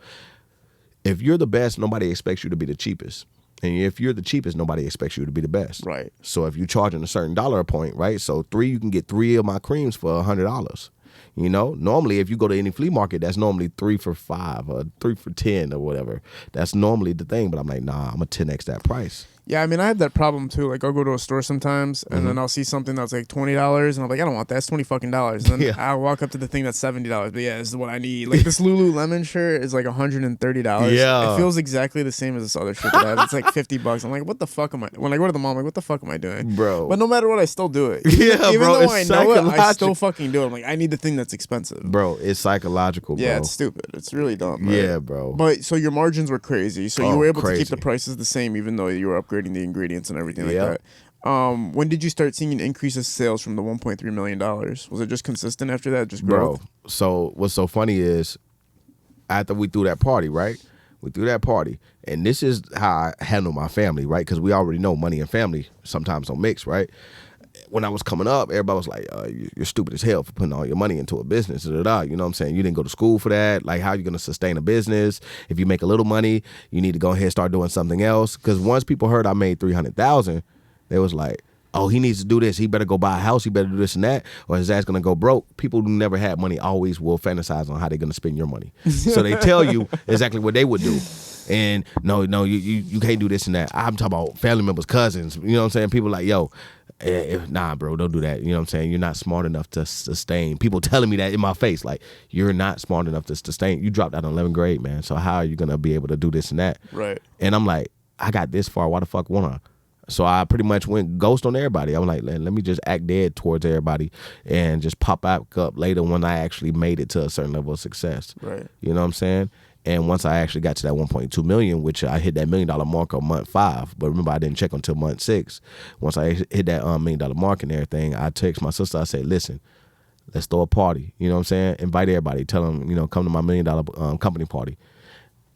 if you're the best, nobody expects you to be the cheapest. And if you're the cheapest, nobody expects you to be the best. Right. So if you're charging a certain dollar a point, right? So you can get 3 of my creams for $100. Normally if you go to any flea market, that's normally 3 for $5 or 3 for $10 or whatever. That's normally the thing. But I'm like, nah, I'm a 10x that price. Yeah, I mean, I have that problem too. Like, I'll go to a store sometimes, and then I'll see something that's like $20, and I'm like, I don't want that. It's $20 fucking. And then I'll walk up to the thing that's $70. But yeah, this is what I need. Like, this Lululemon shirt is like $130. Yeah, it feels exactly the same as this other shirt that I have. It's like $50. I'm like, what the fuck am I? When I go to the mall, I'm like, what the fuck am I doing, bro? But no matter what, I still do it. Even though I know it, I still fucking do it. I'm like, I need the thing that's expensive, bro. It's psychological, bro. Yeah, it's stupid. It's really dumb. Right? Yeah, bro. But so your margins were crazy. So you were able to keep the prices the same, even though you were upgrading the ingredients and everything like that. When did you start seeing an increase of sales from the $1.3 million? Was it just consistent after that? Just growth? Bro, so what's so funny is after we threw that party, right? We threw that party. And this is how I handle my family, right? Because we already know money and family sometimes don't mix, right? When I was coming up, everybody was like, you're stupid as hell for putting all your money into a business. You know what I'm saying? You didn't go to school for that. Like, how are you going to sustain a business? If you make a little money, you need to go ahead and start doing something else. Because once people heard I made $300,000, they was like, oh, he needs to do this. He better go buy a house. He better do this and that, or his ass gonna go broke. People who never had money always will fantasize on how they're gonna spend your money. So they tell you exactly what they would do. And no, you can't do this and that. I'm talking about family members, cousins. You know what I'm saying? People like, yo, nah, bro, don't do that. You know what I'm saying? You're not smart enough to sustain. People telling me that in my face, like, you're not smart enough to sustain. You dropped out in 11th grade, man. So how are you gonna be able to do this and that? Right. And I'm like, I got this far. Why the fuck won't I? So I pretty much went ghost on everybody. I was like, let me just act dead towards everybody and just pop back up later when I actually made it to a certain level of success. Right. You know what I'm saying? And once I actually got to that 1.2 million, which I hit that $1 million mark on month 5, but remember I didn't check until month 6. Once I hit that $1 million mark and everything, I text my sister. I said, listen, let's throw a party. You know what I'm saying? Invite everybody. Tell them, come to my $1 million company party.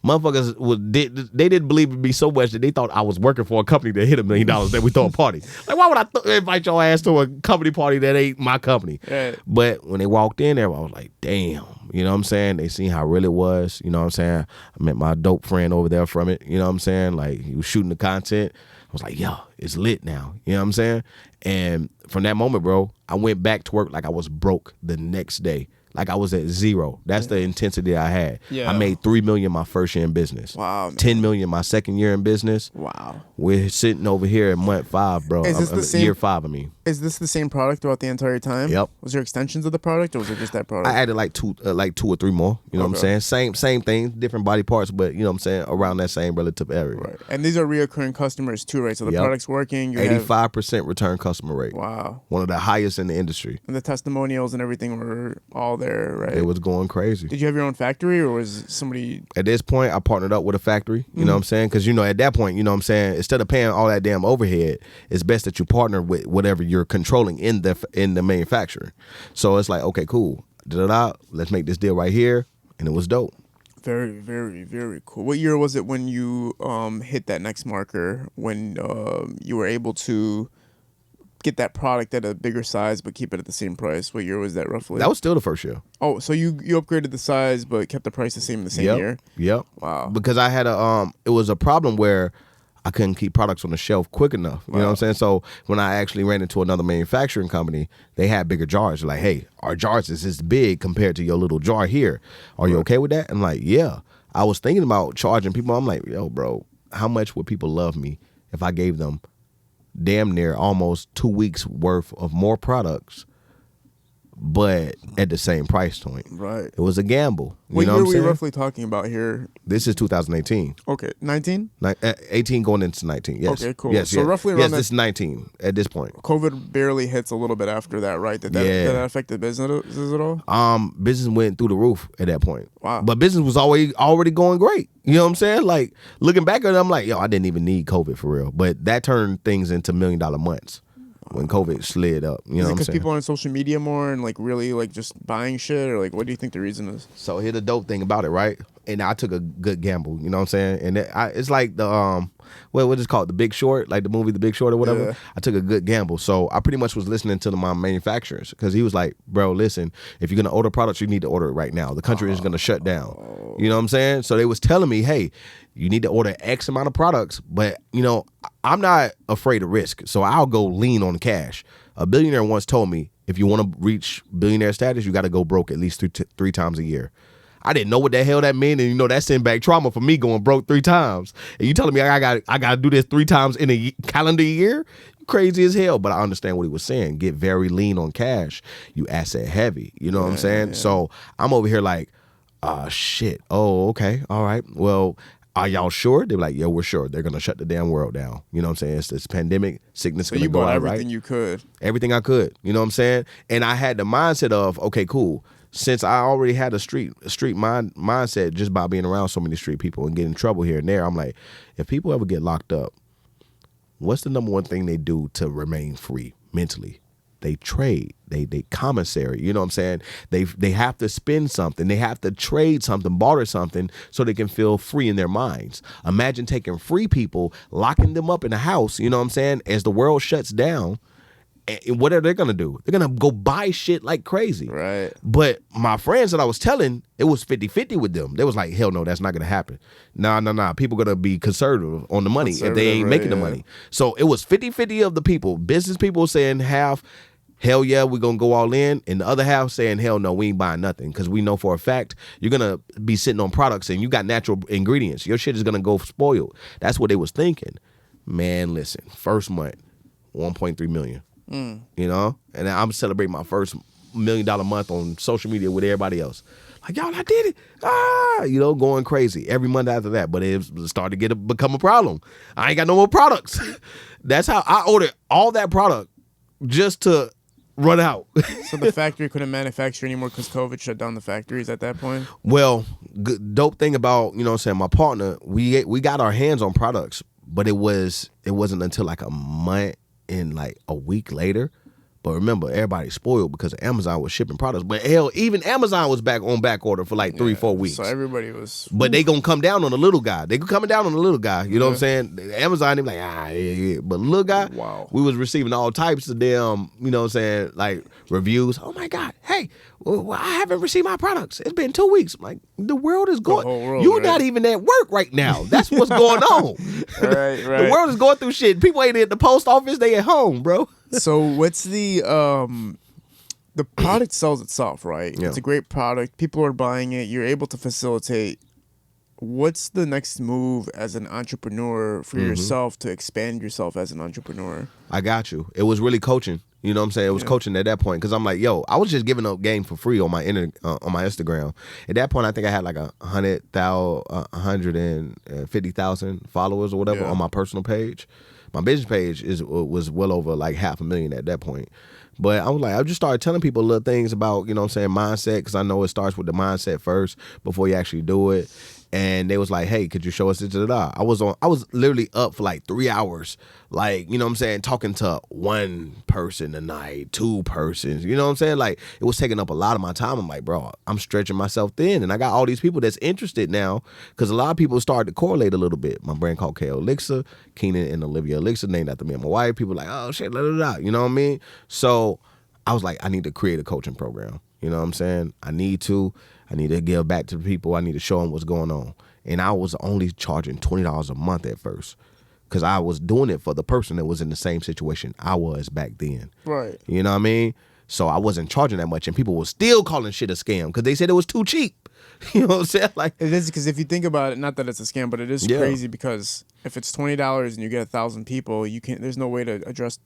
Motherfuckers they didn't believe in me so much that they thought I was working for a company that hit $1 million that we throw a party. Like, why would I invite your ass to a company party that ain't my company? Right. But when they walked in there, I was like, damn. You know what I'm saying? They seen how real it was. You know what I'm saying? I met my dope friend over there from it. You know what I'm saying? Like, he was shooting the content. I was like, yo, it's lit now. You know what I'm saying? And from that moment, bro, I went back to work like I was broke the next day. Like I was at 0. That's the intensity I had. Yeah. I made $3 million my first year in business. Wow, man. $10 million my second year in business. Wow. We're sitting over here at month 5, bro. Is this the same, year 5, I mean. Is this the same product throughout the entire time? Yep. Was there extensions of the product, or was it just that product? I added like two or three more. You know what I'm saying? Same thing, different body parts, but you know what I'm saying, around that same relative area. Right. And these are reoccurring customers too, right? So the Yep. product's working. 85% return customer rate. Wow. One of the highest in the industry. And the testimonials and everything were all there, right? It was going crazy. Did you have your own factory, or was somebody? At this point, I partnered up with a factory. You know what I'm saying? Because at that point, you know what I'm saying, instead of paying all that damn overhead, it's best that you partner with whatever you're controlling in the manufacturing. So it's like, okay, cool. Let's make this deal right here, and it was dope. Very, very, very cool. What year was it when you hit that next marker, when you were able to get that product at a bigger size but keep it at the same price? What year was that roughly? That was still the first year. Oh, so you upgraded the size but kept the price the same in the same year? Yep. Wow. Because I had it was a problem where I couldn't keep products on the shelf quick enough. You know what I'm saying? So when I actually ran into another manufacturing company, they had bigger jars. They're like, hey, our jars is this big compared to your little jar here. Are you okay with that? I'm like, yeah. I was thinking about charging people. I'm like, yo, bro, how much would people love me if I gave them damn near almost 2 weeks worth of more products, but at the same price point? Right. It was a gamble. What know year what I'm are we saying? roughly talking about here? This is 2018. Okay, 19? 18 going into 19, yes. Okay, cool. Yes, So yes. roughly around yes, that- this is 19 at this point. COVID barely hits a little bit after that, right? Did that affect the businesses at all? Business went through the roof at that point. Wow. But business was already going great. You know what I'm saying? Like, looking back at it, I'm like, yo, I didn't even need COVID for real. But that turned things into $1 million months when COVID slid up. You know what I'm Because saying? people are on social media more and like really like just buying shit, or like what do you think the reason is? So here's the dope thing about it, right? And I took a good gamble, you know what I'm saying? And it's like the what is it called? The Big Short, like the movie The Big Short or whatever. Yeah. I took a good gamble. So I pretty much was listening to my manufacturers, because he was like, bro, listen, if you're going to order products, you need to order it right now. The country is going to shut down. You know what I'm saying? So they was telling me, hey, you need to order X amount of products, but I'm not afraid of risk. So I'll go lean on cash. A billionaire once told me, if you want to reach billionaire status, you got to go broke at least three times a year. I didn't know what the hell that meant, and that's sent back trauma for me, going broke 3 times. And you telling me I got to do this 3 times in a calendar year? Crazy as hell. But I understand what he was saying. Get very lean on cash. You asset heavy. You know what I'm saying? Yeah. So I'm over here like, shit. Oh, okay. All right. Well, are y'all sure? They're like, yeah, we're sure. They're gonna shut the damn world down. You know what I'm saying? It's this pandemic, sickness. So you bought everything you could. Everything I could. You know what I'm saying? And I had the mindset of, okay, cool. Since I already had a street mindset just by being around so many street people and getting in trouble here and there, I'm like, if people ever get locked up, what's the number one thing they do to remain free mentally? They trade. They commissary. You know what I'm saying? They have to spend something. They have to trade something, barter something, so they can feel free in their minds. Imagine taking free people, locking them up in a house, you know what I'm saying, as the world shuts down, And what are they gonna do? They're gonna go buy shit like crazy. Right. But my friends that I was telling, it was 50-50 with them. They was like, hell no, that's not gonna happen. Nah. People gonna be conservative on the money if they ain't making the money. So it was 50-50 of the people. Business people saying half, hell yeah, we're gonna go all in, and the other half saying, hell no, we ain't buying nothing. Because we know for a fact you're gonna be sitting on products and you got natural ingredients. Your shit is gonna go spoiled. That's what they was thinking. Man, listen, first month, 1.3 million. You know, and I'm celebrating my first $1 million month on social media with everybody else. Like, y'all, I did it. You know, going crazy every month after that. But it started to become a problem. I ain't got no more products. That's how I ordered all that product just to run out. So the factory couldn't manufacture anymore because COVID shut down the factories at that point? Well, dope thing about, you know what I'm saying, my partner, we got our hands on products, but it wasn't until like a month and like a week later. But remember, everybody spoiled because Amazon was shipping products. But hell, even Amazon was back order for like 3-4 weeks. So everybody was. But they gonna come down on the little guy. They coming down on the little guy. You know what I'm saying? Amazon, they be like, yeah. But little guy, wow. We was receiving all types of damn, you know what I'm saying, like reviews. Oh my God, hey, well, I haven't received my products. It's been 2 weeks. I'm like, the world is going. You're not even at work right now. That's what's going on. Right. The world is going through shit. People ain't at the post office. They at home, bro. So what's the product sells itself, right? Yeah. It's a great product. People are buying it. You're able to facilitate. What's the next move as an entrepreneur for yourself to expand yourself as an entrepreneur? I got you. It was really coaching. You know what I'm saying? It was coaching at that point because I'm like, yo, I was just giving up game for free on my Instagram. At that point, I think I had like 150,000 followers or whatever on my personal page. My business page was well over like 500,000 at that point. But I was like, I just started telling people little things about, you know what I'm saying, mindset, because I know it starts with the mindset first before you actually do it. And they was like, hey, could you show us this? I was literally up for like 3 hours, like, you know what I'm saying, talking to one person a night, two persons, you know what I'm saying? Like, it was taking up a lot of my time. I'm like, bro, I'm stretching myself thin. And I got all these people that's interested now because a lot of people started to correlate a little bit. My brand called KO Elixir, Keenan and Olivia Elixir, named after me and my wife. People like, oh, shit, you know what I mean? So I was like, I need to create a coaching program. You know what I'm saying? I need to give back to the people. I need to show them what's going on. And I was only charging $20 a month at first because I was doing it for the person that was in the same situation I was back then. Right. You know what I mean? So I wasn't charging that much, and people were still calling shit a scam because they said it was too cheap. You know what I'm saying? Like, it is, because if you think about it, not that it's a scam, but it is crazy because if it's $20 and you get 1,000 people, you can't. There's no way to address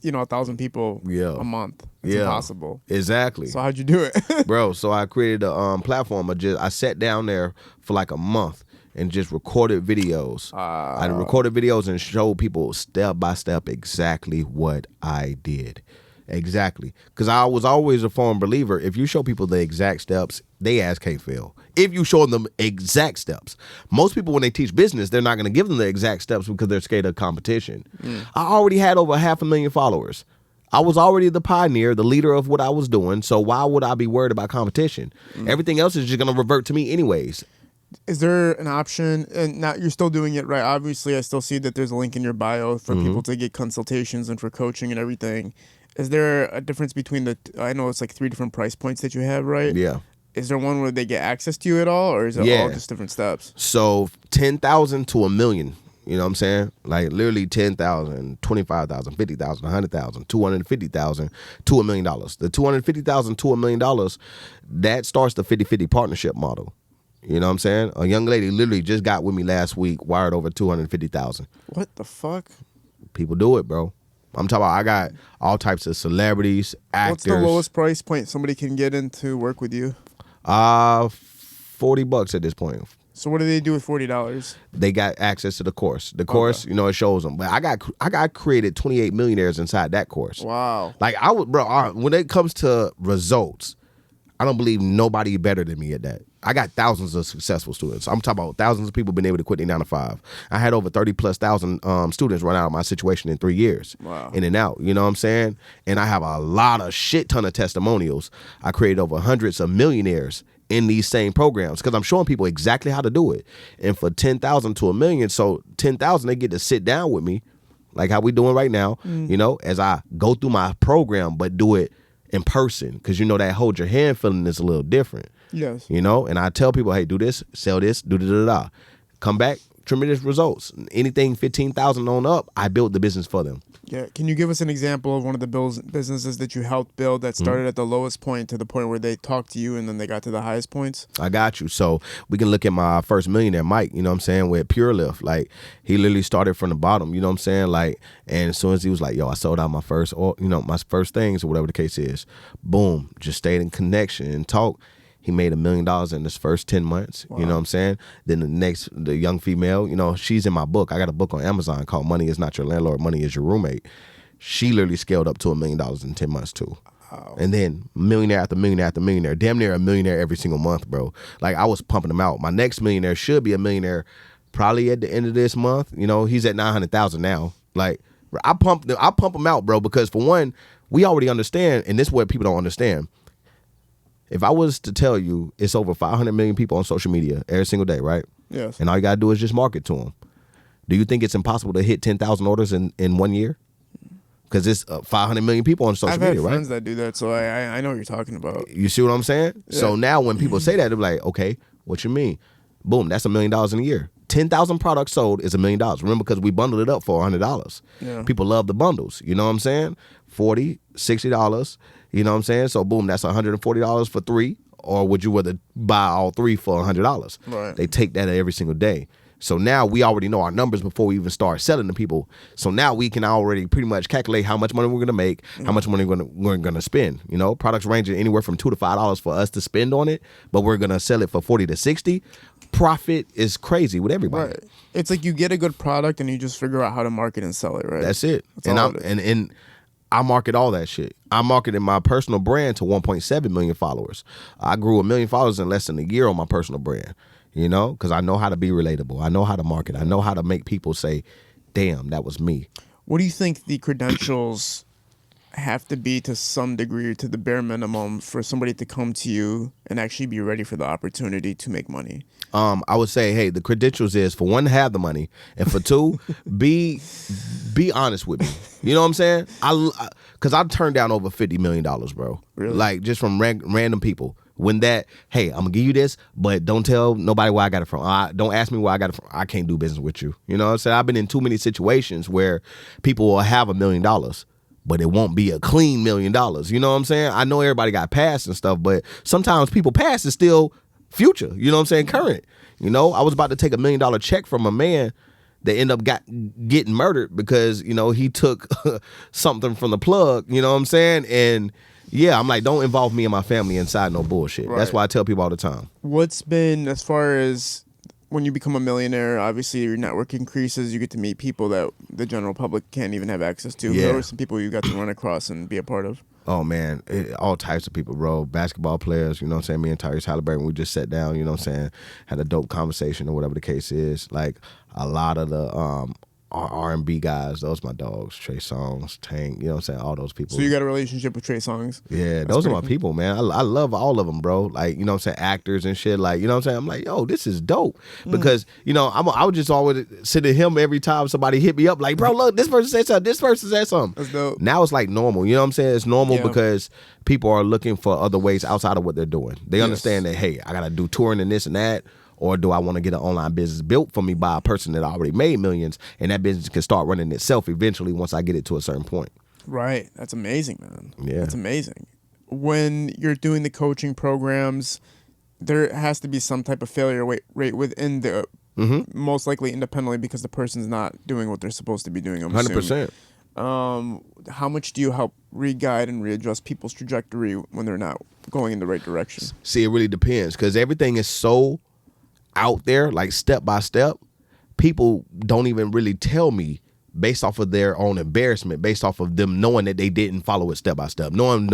1,000 people a month. It's impossible. Exactly. So how'd you do it? Bro, so I created a platform. I sat down there for like a month and just recorded videos. I recorded videos and showed people step by step exactly what I did. Exactly. Because I was always a firm believer, if you show people the exact steps, they ass can't fail. If you show them exact steps. Most people, when they teach business, they're not going to give them the exact steps because they're scared of competition. I already had over 500,000 followers. I was already the pioneer, the leader of what I was doing, so why would I be worried about competition? Everything else is just going to revert to me anyways. Is there an option, and now you're still doing it, right? Obviously, I still see that there's a link in your bio for people to get consultations and for coaching and everything. Is there a difference between I know it's like 3 different price points that you have, right? Yeah. Is there one where they get access to you at all, or is it all just different steps? So 10,000 to $1 million. You know what I'm saying? Like literally 10,000, 25,000, 50,000, 100,000, 250,000 to $1 million. The 250,000 to $1 million, that starts the 50-50 partnership model. You know what I'm saying? A young lady literally just got with me last week, wired over 250,000. What the fuck? People do it, bro. I'm talking about, I got all types of celebrities, actors. What's the lowest price point somebody can get in to work with you? $40 at this point. So what do they do with $40? They got access to the course. The course, you know, it shows them. But I got created 28 millionaires inside that course. Wow. Like when it comes to results, I don't believe nobody better than me at that. I got thousands of successful students. I'm talking about thousands of people been able to quit their 9 to 5. I had over 30,000+ students run out of my situation in 3 years. Wow. In and out. You know what I'm saying? And I have a lot of shit ton of testimonials. I created over hundreds of millionaires in these same programs because I'm showing people exactly how to do it. And for 10,000 to $1 million, so 10,000, they get to sit down with me like how we doing right now, you know, as I go through my program, but do it in person, because you know that hold your hand feeling is a little different. Yes. You know, and I tell people, hey, do this, sell this, do da. Come back, tremendous results. Anything 15,000 on up, I built the business for them. Yeah. Can you give us an example of one of the businesses that you helped build that started at the lowest point to the point where they talked to you and then they got to the highest points? I got you. So we can look at my first millionaire, Mike, you know what I'm saying, with Pure Lift. Like, he literally started from the bottom, you know what I'm saying? Like, and as soon as he was like, yo, I sold out my first, or you know, my first things or whatever the case is, boom, just stayed in connection and talk. He made $1 million in his first 10 months. Wow. You know what I'm saying? Then the young female, you know, she's in my book. I got a book on Amazon called Money Is Not Your Landlord, Money Is Your Roommate. She literally scaled up to $1 million in 10 months too. Wow. And then millionaire after millionaire after millionaire, damn near a millionaire every single month, bro. Like, I was pumping them out. My next millionaire should be a millionaire probably at the end of this month. You know, he's at 900,000 now. Like, I pump them out, bro, because for one, we already understand, and this is what people don't understand. If I was to tell you it's over 500 million people on social media every single day, right? Yes. And all you got to do is just market to them. Do you think it's impossible to hit 10,000 orders in 1 year? Because it's 500 million people on social media, right? I've had friends that do that, so I know what you're talking about. You see what I'm saying? Yeah. So now when people say that, they're like, okay, what you mean? Boom, that's $1 million in a year. 10,000 products sold is $1 million. Remember, because we bundled it up for $100. Yeah. People love the bundles. You know what I'm saying? $40, $60. You know what I'm saying? So boom, that's $140 for 3. Or would you rather buy all 3 for $100? Right. They take that every single day. So now we already know our numbers before we even start selling to people. So now we can already pretty much calculate how much money we're going to make, how much money we're going to spend. You know, products ranging anywhere from $2 to $5 for us to spend on it, but we're going to sell it for 40 to 60. Profit is crazy with everybody. Right. It's like you get a good product and you just figure out how to market and sell it, right? That's it. That's and I market all that shit. I marketed my personal brand to 1.7 million followers. I grew 1 million followers in less than a year on my personal brand, you know, because I know how to be relatable. I know how to market. I know how to make people say, damn, that was me. What do you think the credentials have to be to some degree, to the bare minimum, for somebody to come to you and actually be ready for the opportunity to make money? I would say, hey, the credentials is, for one, have the money, and for two, be honest with me. You know what I'm saying? Because I turned down over $50 million, bro. Really? Like, just from random people. When that, hey, I'm gonna give you this, but don't tell nobody where I got it from. Don't ask me where I got it from. I can't do business with you. You know what I'm saying? I've been in too many situations where people will have $1 million, but it won't be a clean $1 million. You know what I'm saying? I know everybody got past and stuff, but sometimes people past is still future. You know what I'm saying? Current. You know, I was about to take $1 million check from a man that ended up getting murdered because, you know, he took something from the plug. You know what I'm saying? And yeah, I'm like, don't involve me and my family inside no bullshit. Right. That's why I tell people all the time. What's been, as far as when you become a millionaire, obviously your network increases. You get to meet people that the general public can't even have access to. Yeah. Who are some people you got to run across and be a part of? Oh, man, all types of people, bro. Basketball players, you know what I'm saying? Me and Tyrese Halliburton, we just sat down, you know what I'm saying? Had a dope conversation or whatever the case is. Like, a lot of the R&B guys, those my dogs. Trey Songz, Tank, you know what I'm saying? All those people. So you got a relationship with Trey Songz? Yeah, those are my people, man. I love all of them, bro. Like, you know what I'm saying? Actors and shit. Like, you know what I'm saying? I'm like, yo, this is dope. Because, you know, I would just always sit at him every time somebody hit me up like, bro, look, this person said something. This person said something. That's dope. Now it's like normal. You know what I'm saying? It's normal because people are looking for other ways outside of what they're doing. They understand that, hey, I got to do touring and this and that. Or do I want to get an online business built for me by a person that already made millions, and that business can start running itself eventually once I get it to a certain point? Right. That's amazing, man. Yeah. That's amazing. When you're doing the coaching programs, there has to be some type of failure rate within the, most likely independently, because the person's not doing what they're supposed to be doing. 100%. How much do you help re-guide and readjust people's trajectory when they're not going in the right direction? See, it really depends, because everything is so out there, like step by step. People don't even really tell me based off of their own embarrassment, based off of them knowing that they didn't follow it step by step, knowing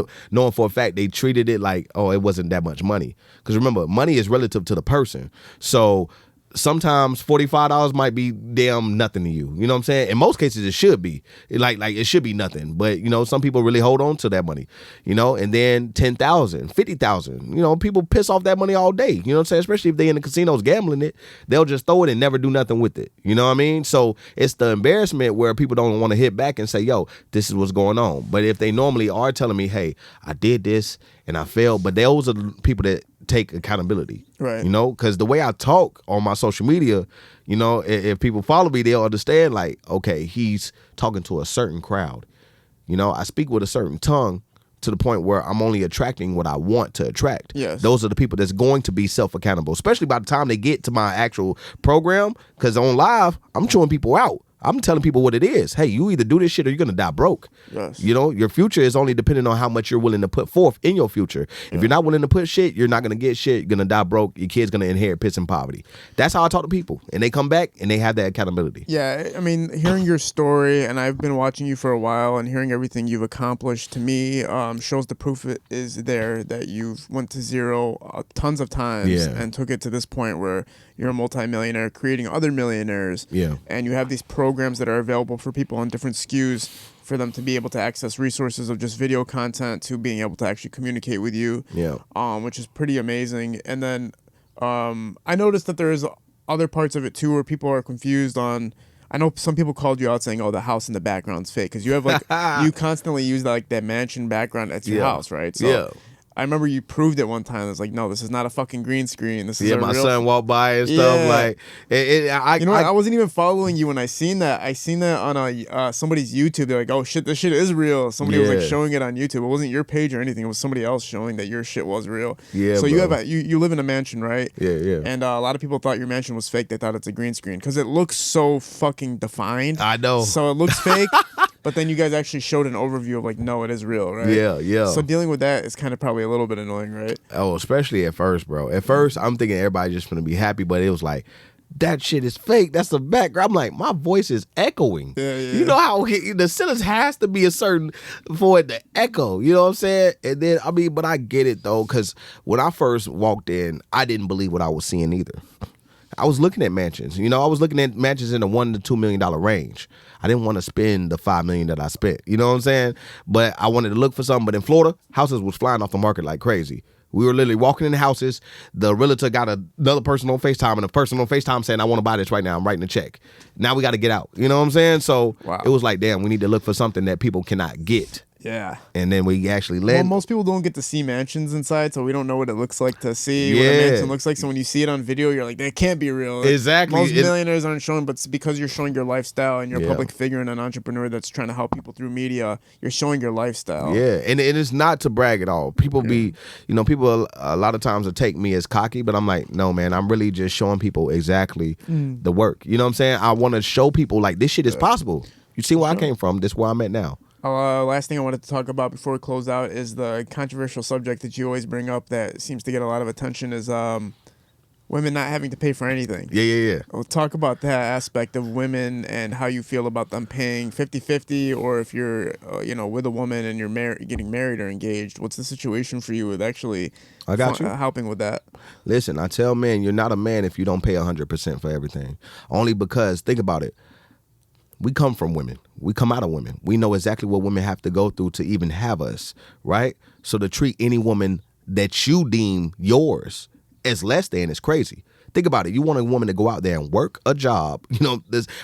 for a fact they treated it like, oh, it wasn't that much money. Because remember, money is relative to the person. So sometimes $45 might be damn nothing to you. You know what I'm saying? In most cases, it should be. Like it should be nothing. But, some people really hold on to that money, and then $10,000, $50,000. People piss off that money all day. You know what I'm saying? Especially if they in the casinos gambling it, they'll just throw it and never do nothing with it. You know what I mean? So it's the embarrassment where people don't want to hit back and say, yo, this is what's going on. But if they normally are telling me, hey, I did this and I failed, but those are the people that take accountability, right? Because the way I talk on my social media, if people follow me, they'll understand, like, okay, he's talking to a certain crowd. I speak with a certain tongue to the point where I'm only attracting what I want to attract. Yes. Those are the people that's going to be self-accountable, especially by the time they get to my actual program, because on live, I'm chewing people out. I'm telling people what it is. Hey, you either do this shit or you're going to die broke. Yes. Your future is only dependent on how much you're willing to put forth in your future. Yeah. If you're not willing to put shit, you're not going to get shit. You're going to die broke. Your kid's going to inherit piss and poverty. That's how I talk to people. And they come back and they have that accountability. Yeah, I mean, hearing your story, and I've been watching you for a while, and hearing everything you've accomplished, to me, shows the proof is there that you've went to zero tons of times and took it to this point where you're a multimillionaire creating other millionaires. Yeah. And you have these programs that are available for people on different SKUs for them to be able to access resources of just video content to being able to actually communicate with you. Yeah. Which is pretty amazing. And then I noticed that there is other parts of it too where people are confused on. I know some people called you out saying, "Oh, the house in the background's fake," because you have you constantly use that mansion background at your house, right? So I remember you proved it one time. It's like, no, this is not a fucking green screen. This is my real son walked by and stuff. Like, I wasn't even following you when I seen that. I seen that on somebody's YouTube. They're like, oh shit, this shit is real. Somebody was like showing it on YouTube. It wasn't your page or anything. It was somebody else showing that your shit was real. Yeah. So bro. you live in a mansion, right? Yeah. And a lot of people thought your mansion was fake. They thought it's a green screen because it looks so fucking defined. I know. So it looks fake. But then you guys actually showed an overview of like, no, it is real, right? Yeah. So dealing with that is kind of probably a little bit annoying, right? Oh, especially at first, bro. At first, I'm thinking everybody's just gonna be happy, but it was like, that shit is fake. That's the background. I'm like, my voice is echoing. Yeah. You know how the sentence has to be a certain for it to echo. You know what I'm saying? And then, but I get it though, because when I first walked in, I didn't believe what I was seeing either. I was looking at mansions. I was looking at mansions in the $1 to $2 million range. I didn't want to spend the $5 million that I spent. You know what I'm saying? But I wanted to look for something. But in Florida, houses was flying off the market like crazy. We were literally walking in the houses. The realtor got another person on FaceTime, and the person on FaceTime saying, I want to buy this right now. I'm writing a check. Now we got to get out. You know what I'm saying? So It was like, damn, we need to look for something that people cannot get. Yeah. And then we actually Well, most people don't get to see mansions inside, so we don't know what it looks like to see what a mansion looks like. So when you see it on video, you're like, that can't be real. Exactly. Most millionaires aren't showing, but it's because you're showing your lifestyle and you're a public figure and an entrepreneur that's trying to help people through media. You're showing your lifestyle. Yeah, and it's not to brag at all. People people a lot of times will take me as cocky, but I'm like, no, man, I'm really just showing people exactly the work. You know what I'm saying? I want to show people like this shit is possible. You see where I came from. This is where I'm at now. Last thing I wanted to talk about before we close out is the controversial subject that you always bring up that seems to get a lot of attention is women not having to pay for anything. Yeah. We'll talk about that aspect of women and how you feel about them paying 50-50, or if you're with a woman and you're getting married or engaged. What's the situation for you with actually helping with that? Listen, I tell men, you're not a man if you don't pay 100% for everything. Only because, think about it, we come from women. We come out of women. We know exactly what women have to go through to even have us, right? So to treat any woman that you deem yours as less than is crazy. Think about it. You want a woman to go out there and work a job.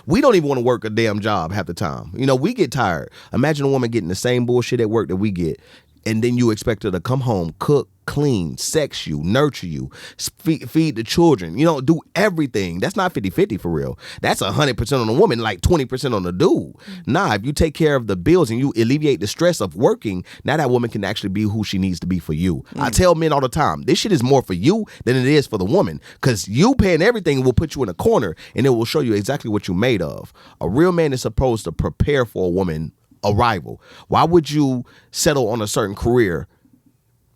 We don't even want to work a damn job half the time. We get tired. Imagine a woman getting the same bullshit at work that we get, and then you expect her to come home, cook, clean, sex you, nurture you, feed the children, do everything. That's not 50-50 for real. That's 100% on the woman, like 20% on the dude. Nah, if you take care of the bills and you alleviate the stress of working, now that woman can actually be who she needs to be for you. I tell men all the time, this shit is more for you than it is for the woman, because you paying everything will put you in a corner and it will show you exactly what you're made of. A real man is supposed to prepare for a woman arrival. Why would you settle on a certain career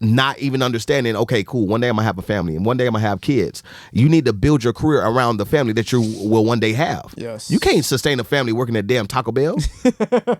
not even understanding, okay, cool, one day I'm gonna have a family and one day I'm gonna have kids. You need to build your career around the family that you will one day have. Yes. You can't sustain a family working at damn Taco Bell.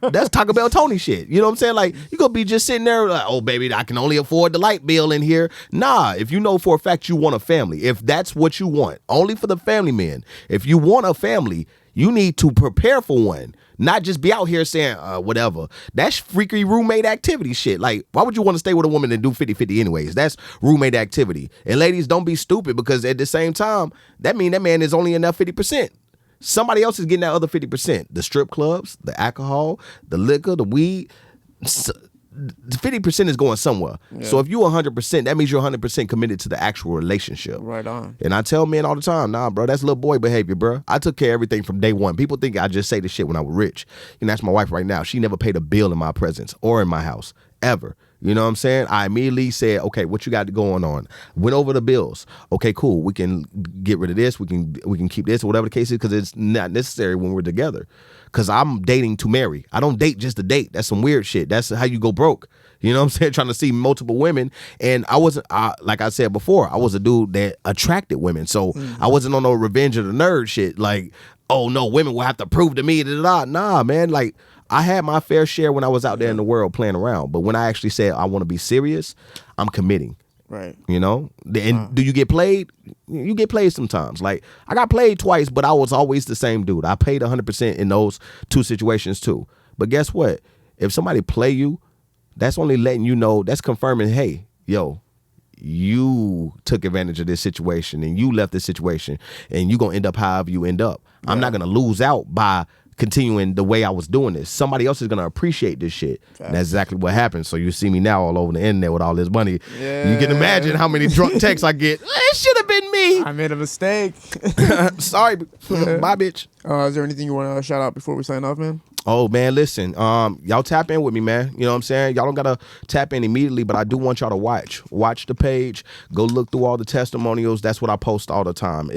That's Taco Bell Tony shit. You know what I'm saying? Like, you gonna be just sitting there like, oh, baby, I can only afford the light bill in here. Nah, if you know for a fact you want a family, if that's what you want, only for the family men, if you want a family, you need to prepare for one. Not just be out here saying, whatever. That's freaky roommate activity shit. Like, why would you want to stay with a woman and do 50-50 anyways? That's roommate activity. And ladies, don't be stupid, because at the same time, that means that man is only in that 50%. Somebody else is getting that other 50%. The strip clubs, the alcohol, the liquor, the weed. 50% is going somewhere. Yeah. So if you 100%, that means you're 100% committed to the actual relationship. Right on. And I tell men all the time, nah, bro, that's little boy behavior, bro. I took care of everything from day one. People think I just say this shit when I was rich. And that's my wife right now. She never paid a bill in my presence or in my house, ever. You know what I'm saying? I immediately said, okay, what you got going on? Went over the bills. Okay, cool. We can get rid of this. We can keep this, or whatever the case is, because it's not necessary when we're together. Because I'm dating to marry. I don't date just to date. That's some weird shit. That's how you go broke. You know what I'm saying? Trying to see multiple women. And I wasn't, like I said before, I was a dude that attracted women. So I wasn't on no revenge of the nerd shit. Like, oh no, women will have to prove to me. Nah, man. Like, I had my fair share when I was out there in the world playing around. But when I actually said I want to be serious, I'm committing. Right. You know? And do you get played? You get played sometimes. Like, I got played twice, but I was always the same dude. I paid 100% in those two situations too. But guess what? If somebody play you, that's only letting you know, that's confirming, hey, yo, you took advantage of this situation and you left this situation and you're going to end up however you end up. Yeah. I'm not going to lose out by continuing the way I was doing this. Somebody else is going to appreciate this shit. That's exactly what happened. So you see me now all over the internet with all this money. Yeah. You can imagine how many drunk texts I get. It should have been me. I made a mistake. Sorry. Bye, bitch. Is there anything you want to shout out before we sign off, man? Oh, man, listen, y'all tap in with me, man. You know what I'm saying? Y'all don't got to tap in immediately, but I do want y'all to watch the page. Go look through all the testimonials. That's what I post all the time.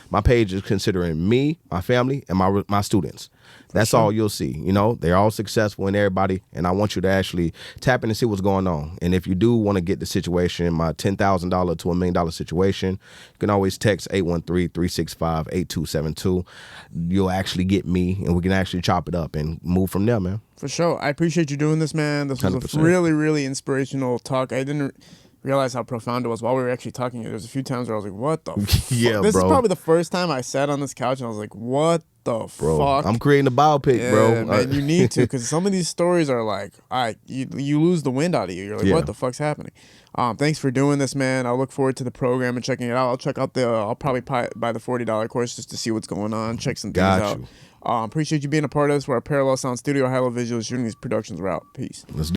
My page is considering me, my family, and my students. That's all you'll see. You know, they're all successful and everybody, and I want you to actually tap in and see what's going on. And if you do want to get the situation, my $10,000 to $1 million situation, you can always text 813-365-8272. You'll actually get me, and we can actually chop it up and move from there, man. For sure. I appreciate you doing this, man. This was 100%. A really, really inspirational talk. I didn't realize how profound it was while we were actually talking. There was a few times where I was like, what the fuck? Yeah, this bro. is probably the first time I sat on this couch and I was like, what the fuck? I'm creating a biopic, bro. Man, you need to, because some of these stories are like, you lose the wind out of you. You're like, what the fuck's happening? Thanks for doing this, man. I'll look forward to the program and checking it out. I'll check out I'll probably buy the $40 course just to see what's going on, check some things out. Appreciate you being a part of this. We're at Parallel Sound Studio, Hello Visuals, shooting these productions. We're out. Peace. Let's do